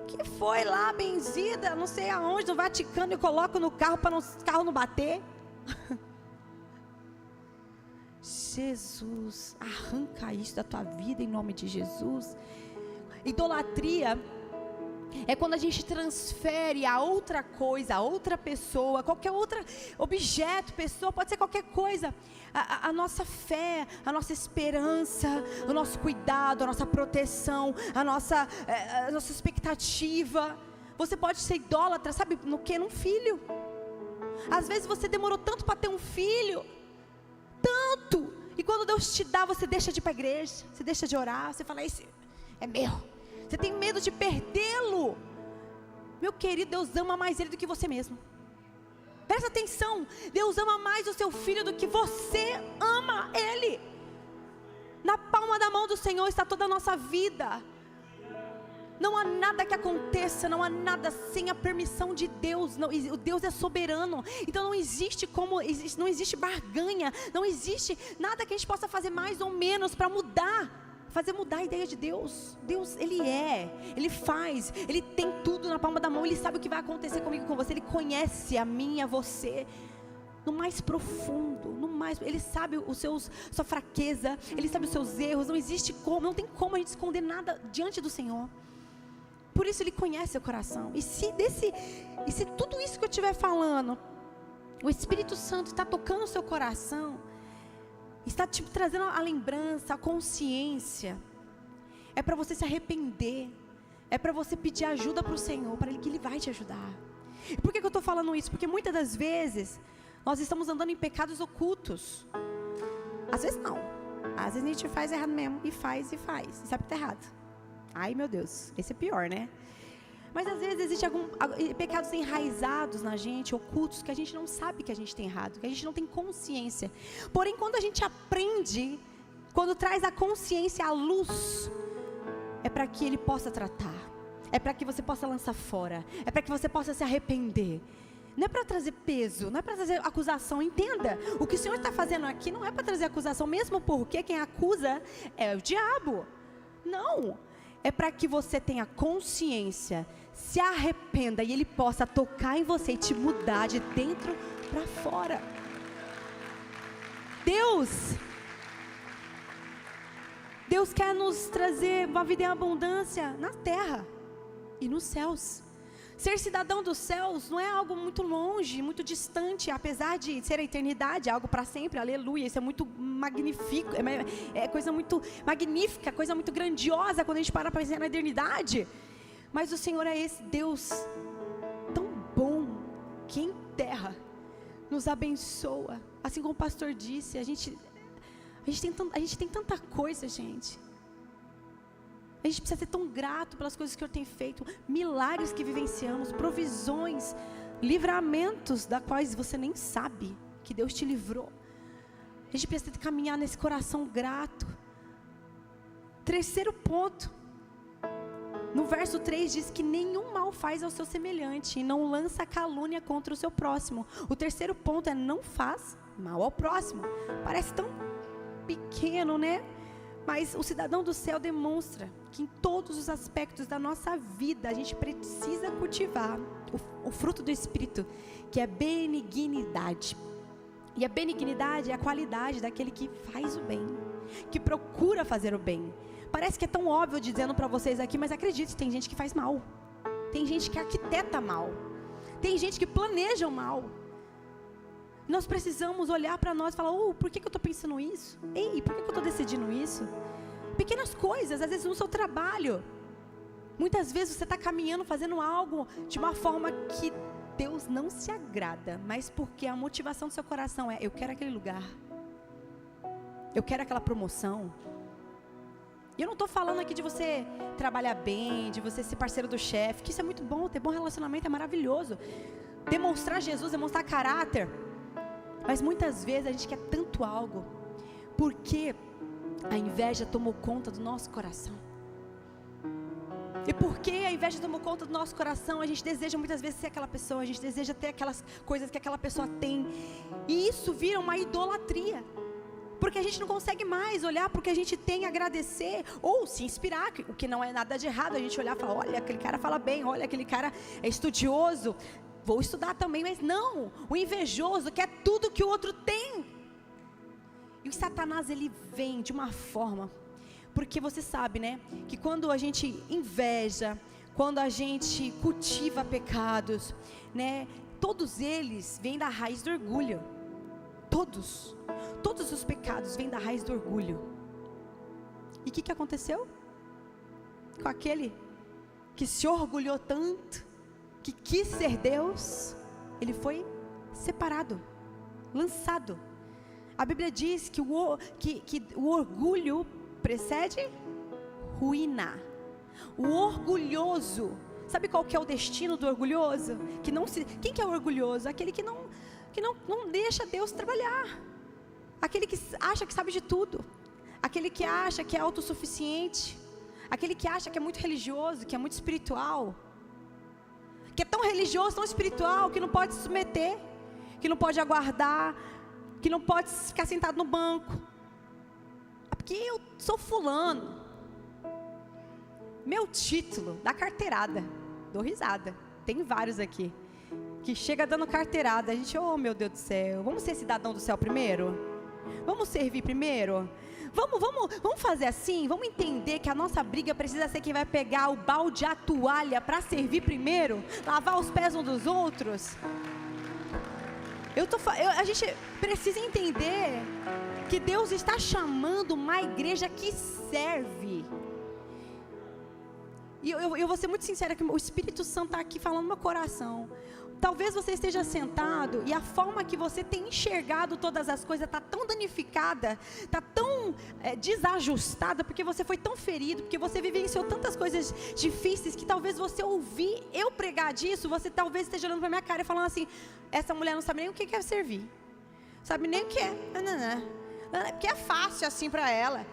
que foi lá benzida, não sei aonde, no Vaticano, e coloco no carro para o carro não bater. Jesus, arranca isso da tua vida em nome de Jesus. Idolatria é quando a gente transfere a outra coisa, a outra pessoa, qualquer outro objeto, pessoa, pode ser qualquer coisa, a nossa fé, a nossa esperança, o nosso cuidado, a nossa proteção, a nossa expectativa. Você pode ser idólatra, sabe no que? Num filho. Às vezes você demorou tanto para ter um filho, tanto, e quando Deus te dá, você deixa de ir para a igreja, você deixa de orar, você fala, esse é meu. Você tem medo de perdê-lo. Meu querido, Deus ama mais ele do que você mesmo. Presta atenção, Deus ama mais o seu filho do que você ama ele. Na palma da mão do Senhor está toda a nossa vida. Não há nada que aconteça, não há nada sem a permissão de Deus. Não, o Deus é soberano. Então não existe não existe barganha, não existe nada que a gente possa fazer mais ou menos para fazer mudar a ideia de Deus. Deus, Ele faz, Ele tem tudo na palma da mão, Ele sabe o que vai acontecer comigo, com você, Ele conhece a mim e a você, no mais profundo, Ele sabe sua fraqueza, Ele sabe os seus erros, não tem como a gente esconder nada diante do Senhor, por isso Ele conhece o coração, e se tudo isso que eu estiver falando, o Espírito Santo está tocando o seu coração, está te trazendo a lembrança, a consciência, é para você se arrepender, é para você pedir ajuda para o Senhor, para que Ele vai te ajudar. E por que eu estou falando isso? Porque muitas das vezes, nós estamos andando em pecados ocultos, às vezes não, às vezes a gente faz errado mesmo, e sabe que está errado, ai meu Deus, esse é pior, né? Mas às vezes existem pecados enraizados na gente, ocultos, que a gente não sabe que a gente tem errado, que a gente não tem consciência. Porém, quando a gente aprende, quando traz a consciência à luz, é para que Ele possa tratar, é para que você possa lançar fora, é para que você possa se arrepender. Não é para trazer peso, não é para trazer acusação, entenda, o que o Senhor está fazendo aqui não é para trazer acusação, mesmo porque quem acusa é o diabo, não, é para que você tenha consciência, se arrependa e Ele possa tocar em você e te mudar de dentro para fora. Deus quer nos trazer uma vida em abundância na terra e nos céus. Ser cidadão dos céus não é algo muito longe, muito distante, apesar de ser a eternidade, é algo para sempre, aleluia, isso é muito magnífico, é coisa muito magnífica, coisa muito grandiosa quando a gente para pensar na eternidade. Mas o Senhor é esse Deus tão bom, que em terra nos abençoa, assim como o pastor disse, a gente tem tanta coisa, gente. A gente precisa ser tão grato pelas coisas que o Senhor tem feito, milagres que vivenciamos, provisões, livramentos da quais você nem sabe que Deus te livrou. A gente precisa caminhar nesse coração grato. Terceiro ponto, No verso 3 diz que nenhum mal faz ao seu semelhante e não lança calúnia contra o seu próximo. O terceiro ponto é: não faz mal ao próximo. Parece tão pequeno, né? Mas o cidadão do céu demonstra que em todos os aspectos da nossa vida a gente precisa cultivar o fruto do Espírito, que é benignidade. E a benignidade é a qualidade daquele que faz o bem, que procura fazer o bem. Parece que é tão óbvio dizendo para vocês aqui, mas acredite, tem gente que faz mal. Tem gente que arquiteta mal. Tem gente que planeja o mal. Nós precisamos olhar para nós e falar: por que eu estou pensando isso? Ei, por que eu estou decidindo isso? Pequenas coisas, às vezes no seu trabalho. Muitas vezes você está caminhando, fazendo algo de uma forma que Deus não se agrada, mas porque a motivação do seu coração é: eu quero aquele lugar, eu quero aquela promoção. E eu não estou falando aqui de você trabalhar bem, de você ser parceiro do chefe, que isso é muito bom, ter bom relacionamento é maravilhoso. Demonstrar Jesus, demonstrar caráter. Mas muitas vezes a gente quer tanto algo, porque a inveja tomou conta do nosso coração. E porque a inveja tomou conta do nosso coração, a gente deseja muitas vezes ser aquela pessoa, a gente deseja ter aquelas coisas que aquela pessoa tem. E isso vira uma idolatria. Porque a gente não consegue mais olhar para o que a gente tem, agradecer, ou se inspirar, o que não é nada de errado, a gente olhar e falar: olha, aquele cara fala bem, olha, aquele cara é estudioso, vou estudar também. Mas não, o invejoso quer tudo que o outro tem. E o Satanás, ele vem de uma forma, porque você sabe, né, que quando a gente inveja, quando a gente cultiva pecados, né, todos eles vêm da raiz do orgulho. Todos os pecados vêm da raiz do orgulho. E o que aconteceu com aquele que se orgulhou tanto, que quis ser Deus? Ele foi separado, lançado. A Bíblia diz que o orgulho precede ruína. O orgulhoso, sabe qual que é o destino do orgulhoso? Quem que é o orgulhoso? Aquele que não deixa Deus trabalhar. Aquele que acha que sabe de tudo. Aquele que acha que é autossuficiente. Aquele que acha que é muito religioso, que é muito espiritual. Que é tão religioso, tão espiritual, que não pode se submeter, que não pode aguardar, que não pode ficar sentado no banco. Porque eu sou fulano. Meu título da carteirada. Dou risada. Tem vários aqui que chega dando carteirada. A gente, meu Deus do céu, vamos ser cidadão do céu primeiro? Vamos servir primeiro? Vamos fazer assim? Vamos entender que a nossa briga precisa ser quem vai pegar o balde, a toalha para servir primeiro? Lavar os pés uns dos outros? A gente precisa entender que Deus está chamando uma igreja que serve. E eu vou ser muito sincera, que o Espírito Santo está aqui falando no meu coração. Talvez você esteja sentado e a forma que você tem enxergado todas as coisas está tão danificada, está tão desajustada, porque você foi tão ferido, porque você vivenciou tantas coisas difíceis, que talvez você ouvir eu pregar disso, você talvez esteja olhando para minha cara e falando assim: essa mulher não sabe nem o que é servir, sabe nem o que é, porque é fácil assim para ela.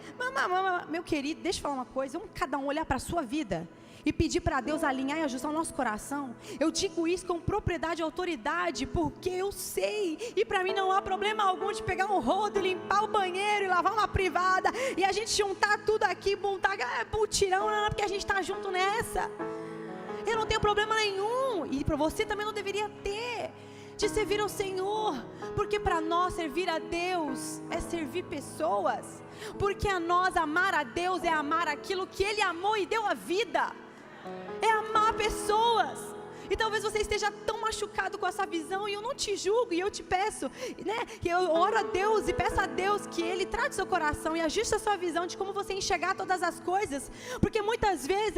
Meu querido, deixa eu falar uma coisa, vamos cada um olhar para a sua vida e pedir para Deus alinhar e ajustar o nosso coração. Eu digo isso com propriedade e autoridade, porque eu sei, e para mim não há problema algum de pegar um rodo e limpar o banheiro e lavar uma privada, e a gente juntar tudo aqui, montar putirão, porque a gente está junto nessa. Eu não tenho problema nenhum, e para você também não deveria ter, de servir ao Senhor, porque para nós servir a Deus é servir pessoas, porque a nós amar a Deus é amar aquilo que Ele amou e deu a vida, é amar pessoas. E talvez você esteja tão machucado com essa visão, e eu não te julgo, e eu te peço, né, que eu oro a Deus e peço a Deus que Ele trate seu coração e ajuste a sua visão de como você enxergar todas as coisas, porque muitas vezes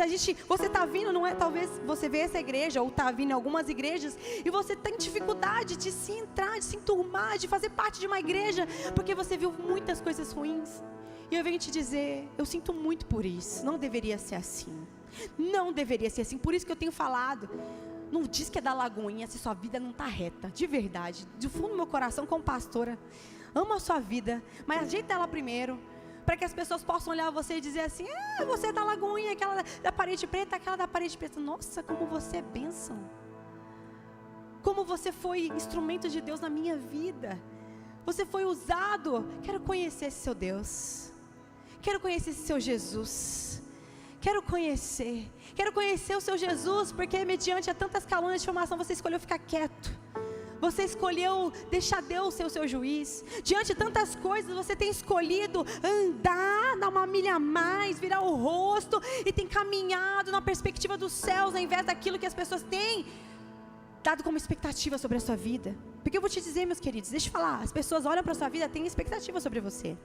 você está vindo, não é, talvez você vê essa igreja, ou está vindo em algumas igrejas, e você tem dificuldade de se entrar, de se enturmar, de fazer parte de uma igreja, porque você viu muitas coisas ruins. E eu venho te dizer, eu sinto muito por isso, não deveria ser assim, não deveria ser assim, por isso que eu tenho falado. Não diz que é da lagoinha se sua vida não está reta, de verdade, do fundo do meu coração como pastora, amo a sua vida, mas ajeita ela primeiro, para que as pessoas possam olhar você e dizer assim: você é da Lagoinha, aquela da parede preta, aquela da parede preta. Nossa, como você é bênção. Como você foi instrumento de Deus na minha vida. Você foi usado. Quero conhecer esse seu Deus. Quero conhecer esse seu Jesus. Quero conhecer o seu Jesus, porque mediante a tantas calúnias de difamação, você escolheu ficar quieto. Você escolheu deixar Deus ser o seu juiz. Diante de tantas coisas, você tem escolhido andar, dar uma milha a mais, virar o rosto, e tem caminhado na perspectiva dos céus, ao invés daquilo que as pessoas têm dado como expectativa sobre a sua vida. Porque eu vou te dizer, meus queridos, deixa eu falar, as pessoas olham para a sua vida, têm expectativa sobre você,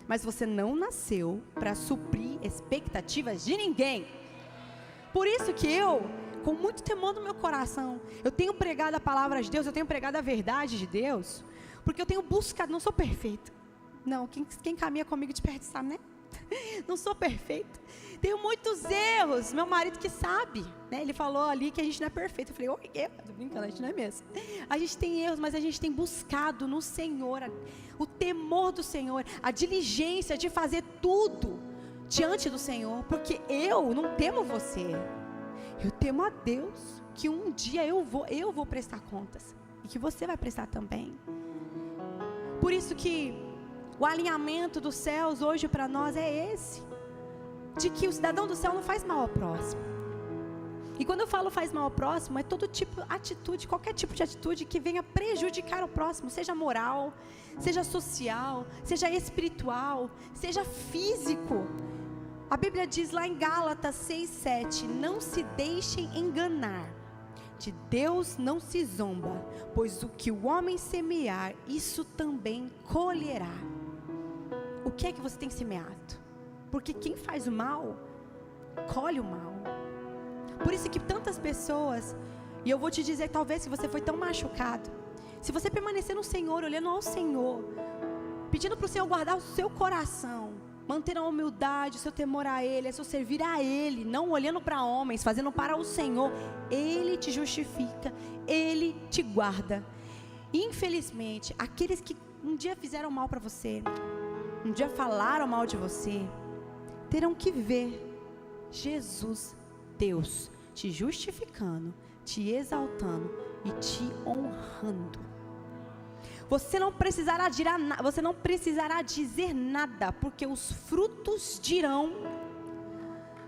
mas você não nasceu para suprir expectativas de ninguém. Por isso que eu, com muito temor no meu coração, eu tenho pregado a palavra de Deus, eu tenho pregado a verdade de Deus, porque eu tenho buscado. Não sou perfeita, não, quem caminha comigo de perto sabe, né? Não sou perfeita, tenho muitos erros, meu marido que sabe, né? Ele falou ali que a gente não é perfeito. Eu falei: oi, tô brincando, a gente não é mesmo. A gente tem erros, mas a gente tem buscado no Senhor o temor do Senhor, a diligência de fazer tudo diante do Senhor, porque eu não temo você, eu temo a Deus, que um dia eu vou prestar contas, e que você vai prestar também. Por isso que o alinhamento dos céus hoje para nós é esse, de que o cidadão do céu não faz mal ao próximo. E quando eu falo faz mal ao próximo, é todo tipo de atitude, qualquer tipo de atitude que venha prejudicar o próximo, seja moral, seja social, seja espiritual, seja físico. A Bíblia diz lá em Gálatas 6:7, não se deixem enganar, de Deus não se zomba, pois o que o homem semear, isso também colherá. O que é que você tem semeado? Porque quem faz o mal, colhe o mal. Por isso que tantas pessoas, e eu vou te dizer, talvez se você foi tão machucado, se você permanecer no Senhor, olhando ao Senhor, pedindo para o Senhor guardar o seu coração, manter a humildade, o seu temor a Ele, o seu servir a Ele, não olhando para homens, fazendo para o Senhor, Ele te justifica, Ele te guarda. Infelizmente, aqueles que um dia fizeram mal para você, um dia falaram mal de você, terão que ver Jesus, Deus, te justificando, te exaltando e te honrando. Você não precisará dizer nada, porque os frutos dirão.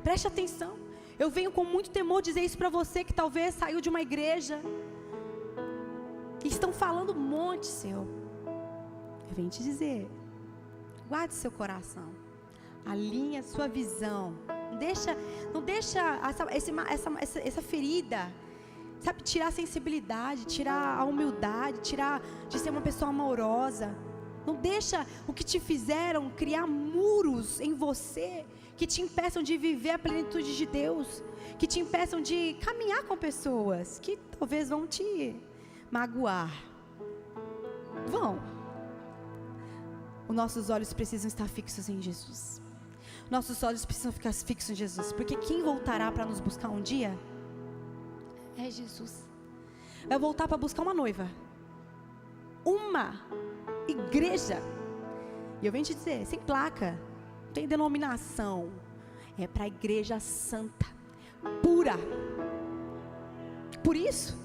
Preste atenção, eu venho com muito temor dizer isso para você que talvez saiu de uma igreja e estão falando um monte seu. Eu venho te dizer, guarde seu coração, alinhe a sua visão, não deixa essa ferida, sabe, tirar a sensibilidade, tirar a humildade, tirar de ser uma pessoa amorosa. Não deixa o que te fizeram criar muros em você, que te impeçam de viver a plenitude de Deus, que te impeçam de caminhar com pessoas que talvez vão te magoar. Os nossos olhos precisam estar fixos em Jesus. Nossos olhos precisam ficar fixos em Jesus, porque quem voltará para nos buscar um dia é Jesus. Vai voltar para buscar uma noiva, uma igreja. E eu venho te dizer, sem placa, não tem denominação, é para a igreja santa, pura. Por isso,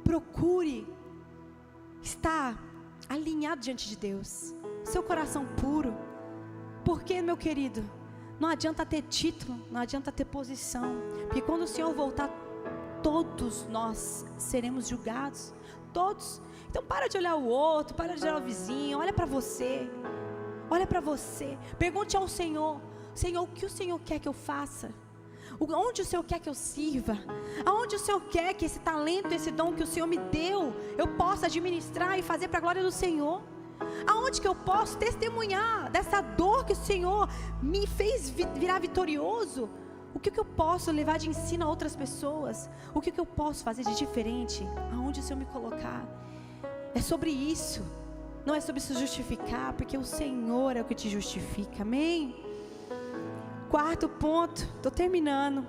procure estar alinhado diante de Deus, seu coração puro. Porque, meu querido, não adianta ter título, não adianta ter posição, porque quando o Senhor voltar, todos nós seremos julgados, todos. Então para de olhar o outro, para de olhar o vizinho, olha para você, pergunte ao Senhor: Senhor, o que o Senhor quer que eu faça? Onde o Senhor quer que eu sirva? Aonde o Senhor quer que esse talento, esse dom que o Senhor me deu, eu possa administrar e fazer para a glória do Senhor? Aonde que eu posso testemunhar dessa dor que o Senhor me fez virar vitorioso? O que eu posso levar de ensino a outras pessoas? O que eu posso fazer de diferente? Aonde o Senhor me colocar? É sobre isso, não é sobre se justificar, porque o Senhor é o que te justifica, amém? Quarto ponto, estou terminando.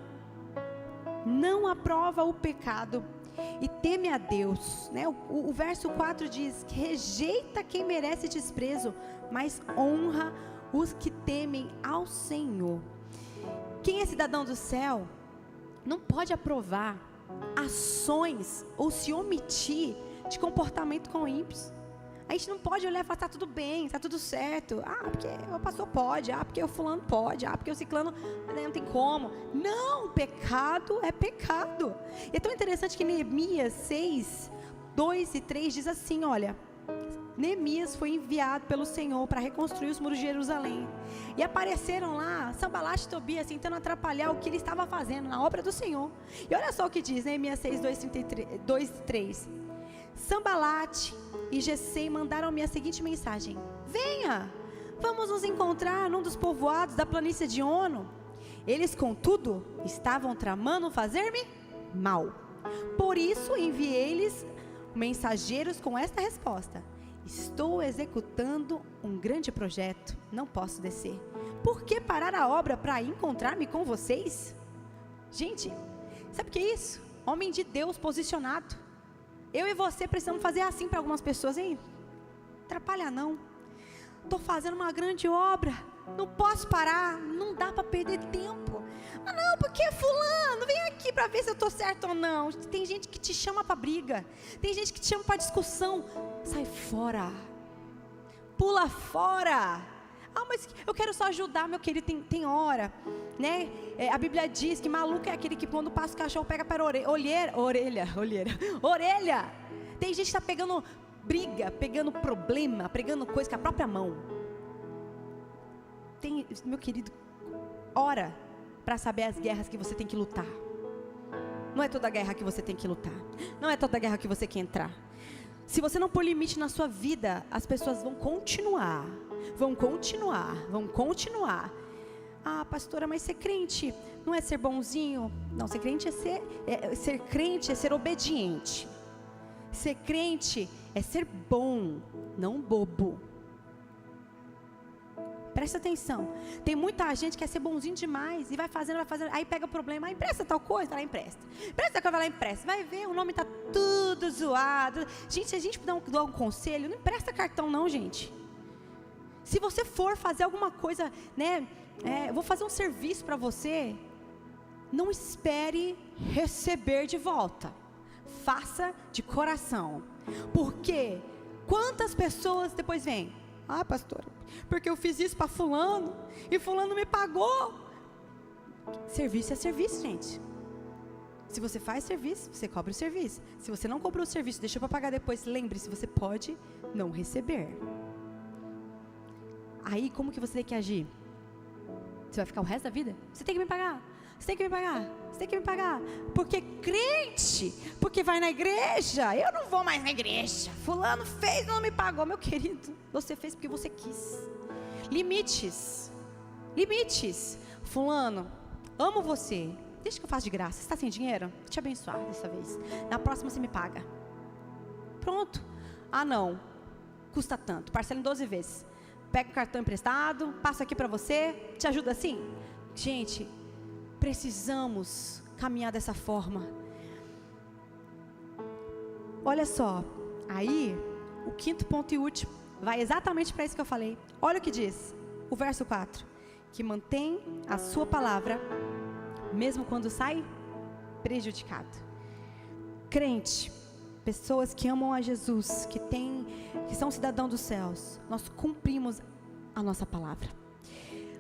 Não aprova o pecado e teme a Deus, né? O verso 4 diz: rejeita quem merece desprezo, mas honra os que temem ao Senhor. Quem é cidadão do céu não pode aprovar ações ou se omitir de comportamento com ímpios. A gente não pode olhar e falar, está tudo bem, está tudo certo. Porque o pastor pode, porque o fulano pode, porque o ciclano não tem como. Não, pecado é pecado. E é tão interessante que Neemias 6, 2 e 3 diz assim, olha, Neemias foi enviado pelo Senhor para reconstruir os muros de Jerusalém. E apareceram lá Sanbalat e Tobias tentando atrapalhar o que ele estava fazendo na obra do Senhor. E olha só o que diz, Neemias 6, 2 e 3. Sanbalat e Gesem mandaram-me a seguinte mensagem: venha, vamos nos encontrar num dos povoados da planície de Ono. Eles, contudo, estavam tramando fazer-me mal. Por isso enviei-lhes mensageiros com esta resposta: estou executando um grande projeto, não posso descer. Por que parar a obra para encontrar-me com vocês? Gente, sabe o que é isso? Homem de Deus posicionado. Eu e você precisamos fazer assim para algumas pessoas, hein? Atrapalha não. Estou fazendo uma grande obra, não posso parar, não dá para perder tempo. Não, porque fulano, vem aqui para ver se eu estou certo ou não. Tem gente que te chama para briga, tem gente que te chama para discussão. Sai fora, pula fora. Mas eu quero só ajudar, meu querido, tem hora, né? A Bíblia diz que maluco é aquele que quando passa o cachorro pega para orelha. Tem gente que está pegando briga, pegando problema, pegando coisa com a própria mão. Meu querido, ora para saber as guerras que você tem que lutar. Não é toda guerra que você tem que lutar, não é toda guerra que você quer entrar. Se você não pôr limite na sua vida, as pessoas vão continuar. Pastora, mas ser crente não é ser bonzinho? Não, ser crente ser crente é ser obediente. Ser crente é ser bom, não bobo. Presta atenção. Tem muita gente que quer ser bonzinho demais e vai fazendo, aí pega o problema, empresta tal coisa, vai lá, empresta. Empresta tal coisa, vai lá, empresta. Vai ver, o nome está tudo zoado. Gente, se a gente dar um conselho, não empresta cartão não, gente. Se você for fazer alguma coisa, né, vou fazer um serviço para você, não espere receber de volta. Faça de coração. Porque quantas pessoas depois vêm? Pastora, porque eu fiz isso para fulano e fulano me pagou. Serviço é serviço, gente. Se você faz serviço, você cobra o serviço. Se você não cobrou o serviço, deixa para pagar depois, lembre-se, você pode não receber. Aí como que você tem que agir? Você vai ficar o resto da vida? Você tem que me pagar, você tem que me pagar, você tem que me pagar. Porque crente, porque vai na igreja, eu não vou mais na igreja. Fulano fez, não me pagou. Meu querido, você fez porque você quis. Limites. Fulano, amo você, deixa que eu faço de graça. Você está sem dinheiro? Vou te abençoar dessa vez. Na próxima você me paga. Pronto. Não, custa tanto, parcela em 12 vezes. Pega o cartão emprestado, passo aqui para você, te ajuda assim? Gente, precisamos caminhar dessa forma. Olha só, aí, o quinto ponto e último, vai exatamente para isso que eu falei. Olha o que diz, o verso 4, que mantém a sua palavra, mesmo quando sai prejudicado. Crente, pessoas que amam a Jesus, que são cidadãos dos céus, nós cumprimos a nossa palavra.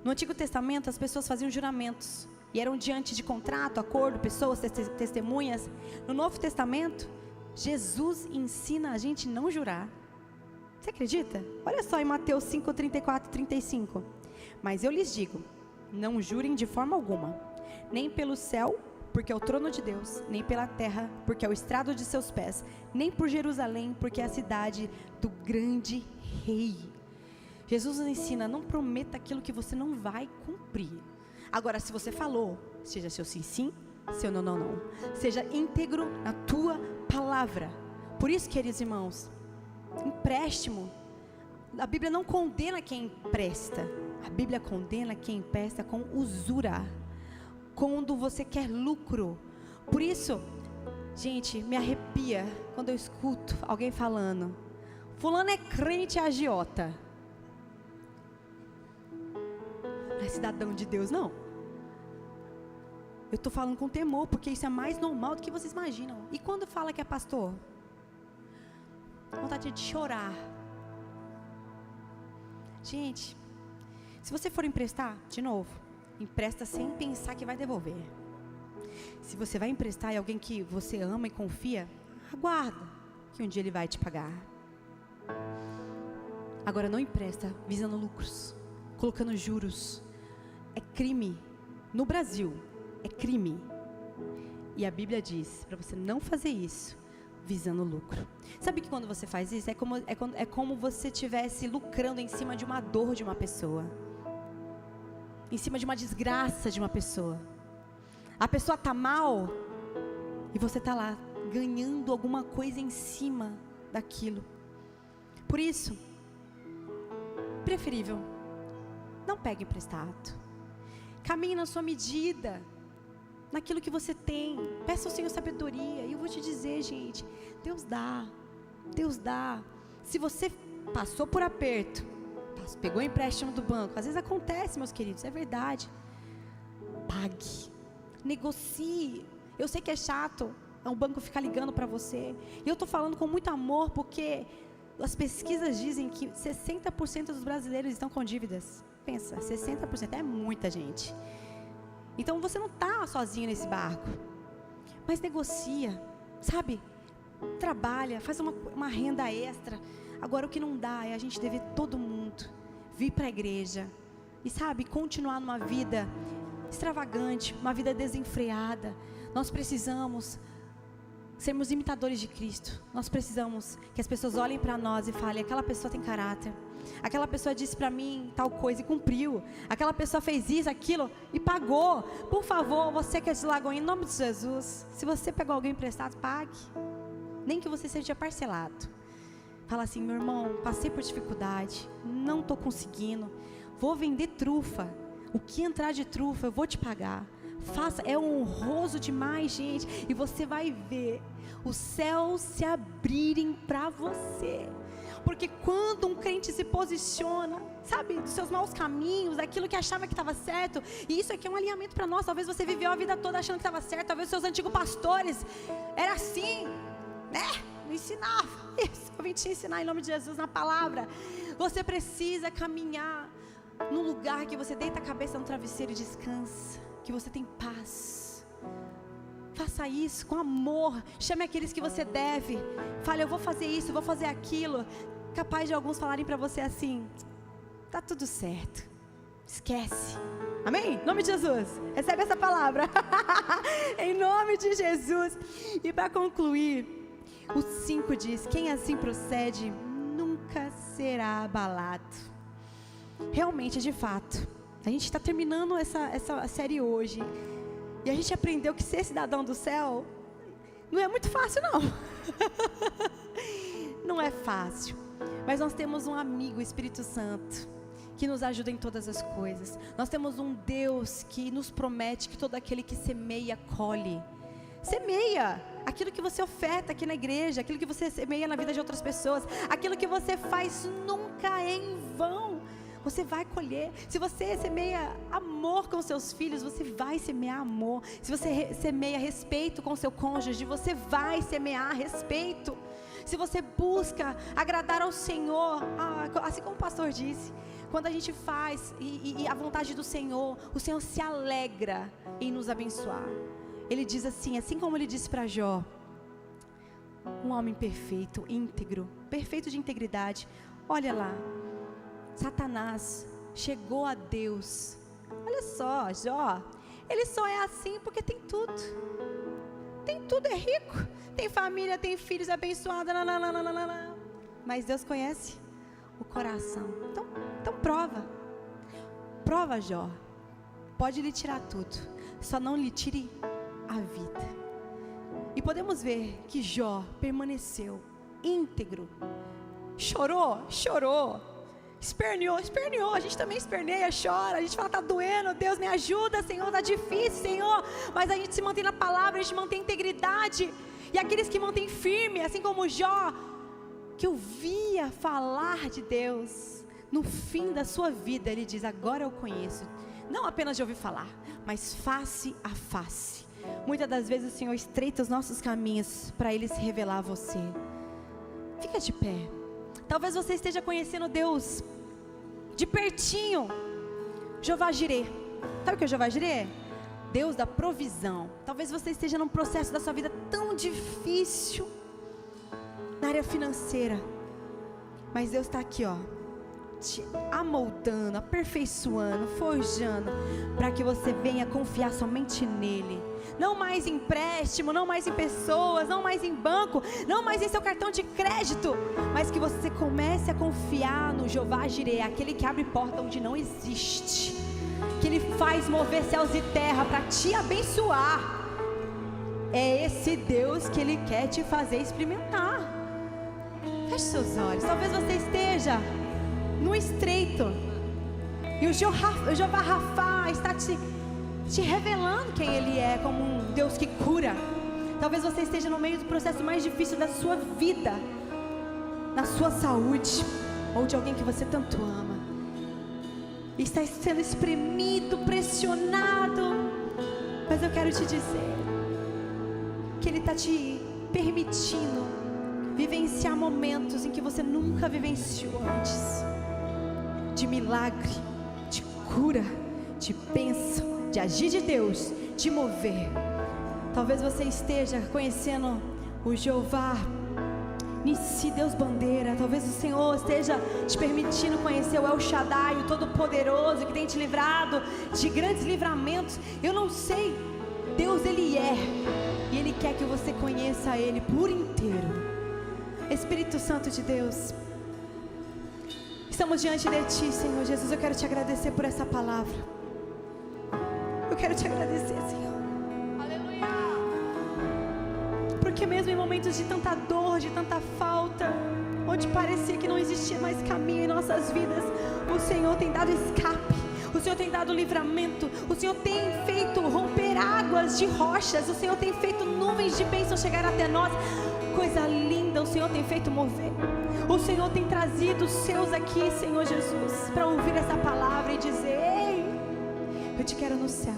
No Antigo Testamento, as pessoas faziam juramentos, e eram diante de contrato, acordo, pessoas, testemunhas. No Novo Testamento, Jesus ensina a gente não jurar. Você acredita? Olha só em Mateus 5, 34 e 35. Mas eu lhes digo, não jurem de forma alguma, nem pelo céu, porque é o trono de Deus, nem pela terra, porque é o estrado de seus pés, nem por Jerusalém, porque é a cidade do grande rei. Jesus nos ensina, não prometa aquilo que você não vai cumprir. Agora, se você falou, seja seu sim, sim, seu não, não, não. Seja íntegro na tua palavra. Por isso, queridos irmãos, empréstimo, a Bíblia não condena quem empresta, a Bíblia condena quem empresta com usura, quando você quer lucro. Por isso, gente, me arrepia quando eu escuto alguém falando, fulano é crente agiota. cidadão de Deus, não. Eu estou falando com temor, porque isso é mais normal do que vocês imaginam. E quando fala que é pastor? Vontade de chorar. Gente, se você for emprestar, de novo, empresta sem pensar que vai devolver. Se você vai emprestar em alguém que você ama e confia, aguarda que um dia ele vai te pagar. Agora não empresta visando lucros, colocando juros. É crime. No Brasil, é crime. E a Bíblia diz para você não fazer isso visando lucro. Sabe que quando você faz isso, é como você estivesse lucrando em cima de uma dor de uma pessoa, em cima de uma desgraça de uma pessoa. A pessoa está mal e você está lá ganhando alguma coisa em cima daquilo. Por isso, preferível, não pegue emprestado. Caminhe na sua medida, naquilo que você tem. Peça ao Senhor sabedoria. E eu vou te dizer, gente, Deus dá. Deus dá. Se você passou por aperto, pegou empréstimo do banco, às vezes acontece, meus queridos, é verdade. Pague. Negocie. Eu sei que é chato o banco ficar ligando para você. E eu estou falando com muito amor, porque as pesquisas dizem que 60% dos brasileiros estão com dívidas. Pensa, 60% é muita gente. Então você não está sozinho nesse barco. Mas negocia, sabe? Trabalha, faz uma renda extra. Agora o que não dá é a gente dever todo mundo, vir para a igreja e, sabe, continuar numa vida extravagante, uma vida desenfreada. Nós precisamos sermos imitadores de Cristo. Nós precisamos que as pessoas olhem para nós e falem: aquela pessoa tem caráter, aquela pessoa disse para mim tal coisa e cumpriu, aquela pessoa fez isso, aquilo e pagou. Por favor, você que é de Lagoinha, em nome de Jesus, se você pegou alguém emprestado, pague, nem que você seja parcelado. Fala assim: meu irmão, passei por dificuldade, não estou conseguindo, vou vender trufa, o que entrar de trufa eu vou te pagar. Faça, é honroso demais, gente, e você vai ver os céus se abrirem para você. Porque quando um crente se posiciona, sabe, dos seus maus caminhos, daquilo que achava que estava certo, e isso aqui é um alinhamento para nós. Talvez você viveu a vida toda achando que estava certo, talvez os seus antigos pastores era assim, né? Não ensinava. Isso, eu vim te ensinar em nome de Jesus na palavra. Você precisa caminhar num lugar que você deita a cabeça no travesseiro e descansa, que você tem paz. Faça isso com amor. Chame aqueles que você deve. Fale: eu vou fazer isso, eu vou fazer aquilo. Capaz de alguns falarem para você assim: tá tudo certo, esquece. Amém? Em nome de Jesus, recebe essa palavra. Em nome de Jesus. E para concluir, o 5 diz: quem assim procede nunca será abalado. Realmente, de fato, a gente está terminando essa série hoje, e a gente aprendeu que ser cidadão do céu não é muito fácil, não. Não é fácil, mas nós temos um amigo, o Espírito Santo, que nos ajuda em todas as coisas. Nós temos um Deus que nos promete que todo aquele que semeia, colhe. Semeia aquilo que você oferta aqui na igreja, aquilo que você semeia na vida de outras pessoas, aquilo que você faz nunca é em vão. Você vai colher. Se você semeia amor com seus filhos, você vai semear amor. Se você semeia respeito com seu cônjuge, você vai semear respeito. Se você busca agradar ao Senhor, assim como o pastor disse, quando a gente faz e a vontade do Senhor, o Senhor se alegra em nos abençoar. Ele diz assim como ele disse para Jó: um homem perfeito, íntegro, perfeito de integridade. Olha lá, Satanás chegou a Deus. Olha só, Jó, ele só é assim porque tem tudo. Tem tudo, é rico, tem família, tem filhos abençoados, mas Deus conhece o coração. Então prova Jó. Pode lhe tirar tudo, só não lhe tire a vida. E podemos ver que Jó permaneceu íntegro. Chorou, esperneou, a gente também esperneia, chora, a gente fala: tá doendo, Deus me ajuda, Senhor, tá difícil, Senhor, mas a gente se mantém na palavra, a gente mantém integridade. E aqueles que mantêm firme, assim como Jó, que ouvia falar de Deus, no fim da sua vida ele diz: agora eu conheço, Não apenas de ouvir falar, mas face a face. Muitas das vezes o Senhor estreita os nossos caminhos para Ele se revelar a você. Fica de pé. Talvez você esteja conhecendo Deus de pertinho. Jeová Jireh. Sabe o que é Jeová Jireh? Deus da provisão. Talvez você esteja num processo da sua vida tão difícil na área financeira, mas Deus está aqui, ó, te amoldando, aperfeiçoando, forjando, para que você venha confiar somente nele. Não mais em empréstimo, não mais em pessoas, não mais em banco, não mais em seu cartão de crédito, mas que você comece a confiar no Jeová Jireh, aquele que abre porta onde não existe, que Ele faz mover céus e terra para te abençoar. É esse Deus que Ele quer te fazer experimentar. Feche seus olhos. Talvez você esteja no estreito e o Jeová Rafá está te revelando quem Ele é, como um Deus que cura. Talvez você esteja no meio do processo mais difícil da sua vida, na sua saúde, ou de alguém que você tanto ama, e está sendo espremido, pressionado. Mas eu quero te dizer que Ele está te permitindo vivenciar momentos em que você nunca vivenciou antes, de milagre, de cura, de bênção, de agir de Deus, de mover. Talvez você esteja conhecendo o Jeová Nissi, Deus bandeira. Talvez o Senhor esteja te permitindo conhecer o El Shaddai, o Todo-Poderoso, que tem te livrado de grandes livramentos. Eu não sei, Deus Ele é, e Ele quer que você conheça Ele por inteiro. Espírito Santo de Deus, estamos diante de Ti, Senhor Jesus. Eu quero te agradecer por essa palavra. Eu quero te agradecer, Senhor. Aleluia. Porque mesmo em momentos de tanta dor, de tanta falta, onde parecia que não existia mais caminho em nossas vidas, o Senhor tem dado escape, o Senhor tem dado livramento, o Senhor tem feito romper águas de rochas, o Senhor tem feito nuvens de bênção chegar até nós. Coisa linda o Senhor tem feito mover. O Senhor tem trazido os seus aqui, Senhor Jesus, para ouvir essa palavra e dizer: ei, eu te quero no céu,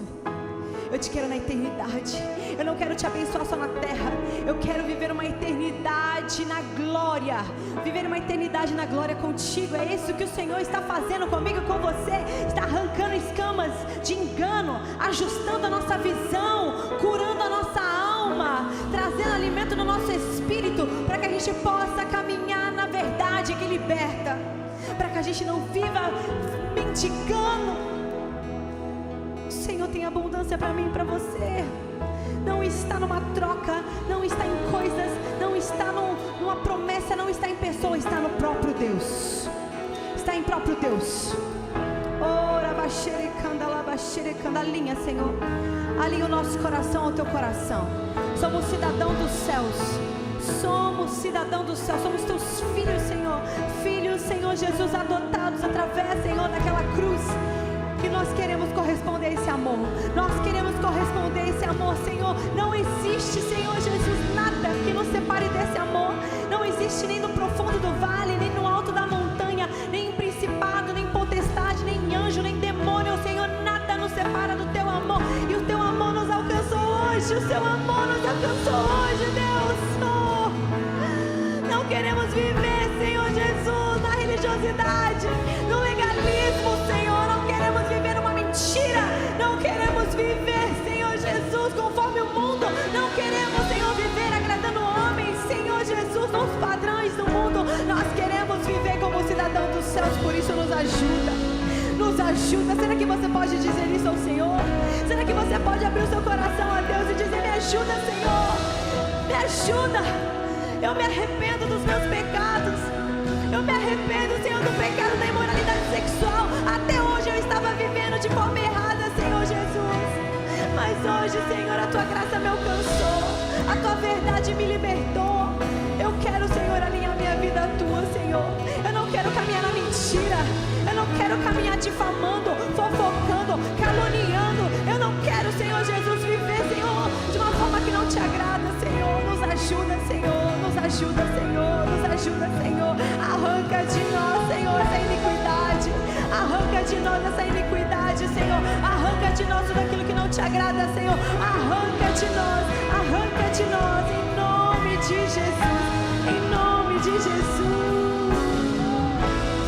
eu te quero na eternidade. Eu não quero te abençoar só na terra, eu quero viver uma eternidade na glória, viver uma eternidade na glória contigo. É isso que o Senhor está fazendo comigo e com você. Está arrancando escamas de engano, ajustando a nossa visão, curando a nossa alma, trazendo alimento no nosso espírito, para que a gente possa caminhar na verdade que liberta, para que a gente não viva mendigando. O Senhor tem abundância para mim e para você. Não está numa troca, não está em coisas, não está numa promessa, não está em pessoa, está no próprio Deus. Está em próprio Deus. Ora, alinha, Senhor. Alinha o nosso coração ao teu coração. Somos cidadão dos céus. Somos cidadão dos céus. Somos teus filhos, Senhor. Filhos, Senhor Jesus, adotados através, Senhor, daquela cruz. Que nós queremos corresponder a esse amor. Nós queremos corresponder a esse amor, Senhor. Não existe, Senhor Jesus, nada que nos separe desse amor. Não existe nem no profundo do vale, nem no alto da montanha, nem em principado, nem potestade, nem anjo, nem demônio, Senhor. Nada nos separa do teu amor. E o teu amor nos alcançou hoje. O seu amor nos alcançou hoje, Deus. Oh, não queremos viver, Senhor Jesus, na religiosidade, no legalismo, Senhor. Não queremos viver uma mentira. Não queremos viver, Senhor Jesus, conforme o mundo. Não queremos, Senhor, viver agradando homens, Senhor Jesus, nos padrões do mundo. Nós queremos viver como cidadão dos céus. Por isso nos ajuda. Nos ajuda. Será que você pode dizer isso ao Senhor? Será que você pode abrir o seu coração a Deus e dizer: me ajuda, Senhor, me ajuda. Eu me arrependo dos meus pecados. Eu me arrependo, Senhor, do pecado da imoralidade sexual. Até hoje eu estava vivendo de forma errada, Senhor Jesus. Mas hoje, Senhor, a tua graça me alcançou. A tua verdade me libertou. Eu quero, Senhor, alinhar minha vida à tua, Senhor. Eu não quero caminhar na mentira. Eu não quero caminhar difamando, fofocando, caluniando. Eu não quero, Senhor Jesus, viver, Senhor, de uma forma que não te agrada, Senhor. Nos ajuda, Senhor. Nos ajuda, Senhor. Nos ajuda, Senhor. Arranca de nós, Senhor, essa iniquidade. Arranca de nós essa iniquidade, Senhor. de nós tudo aquilo que não te agrada, Senhor. Arranca de nós, em nome de Jesus, em nome de Jesus.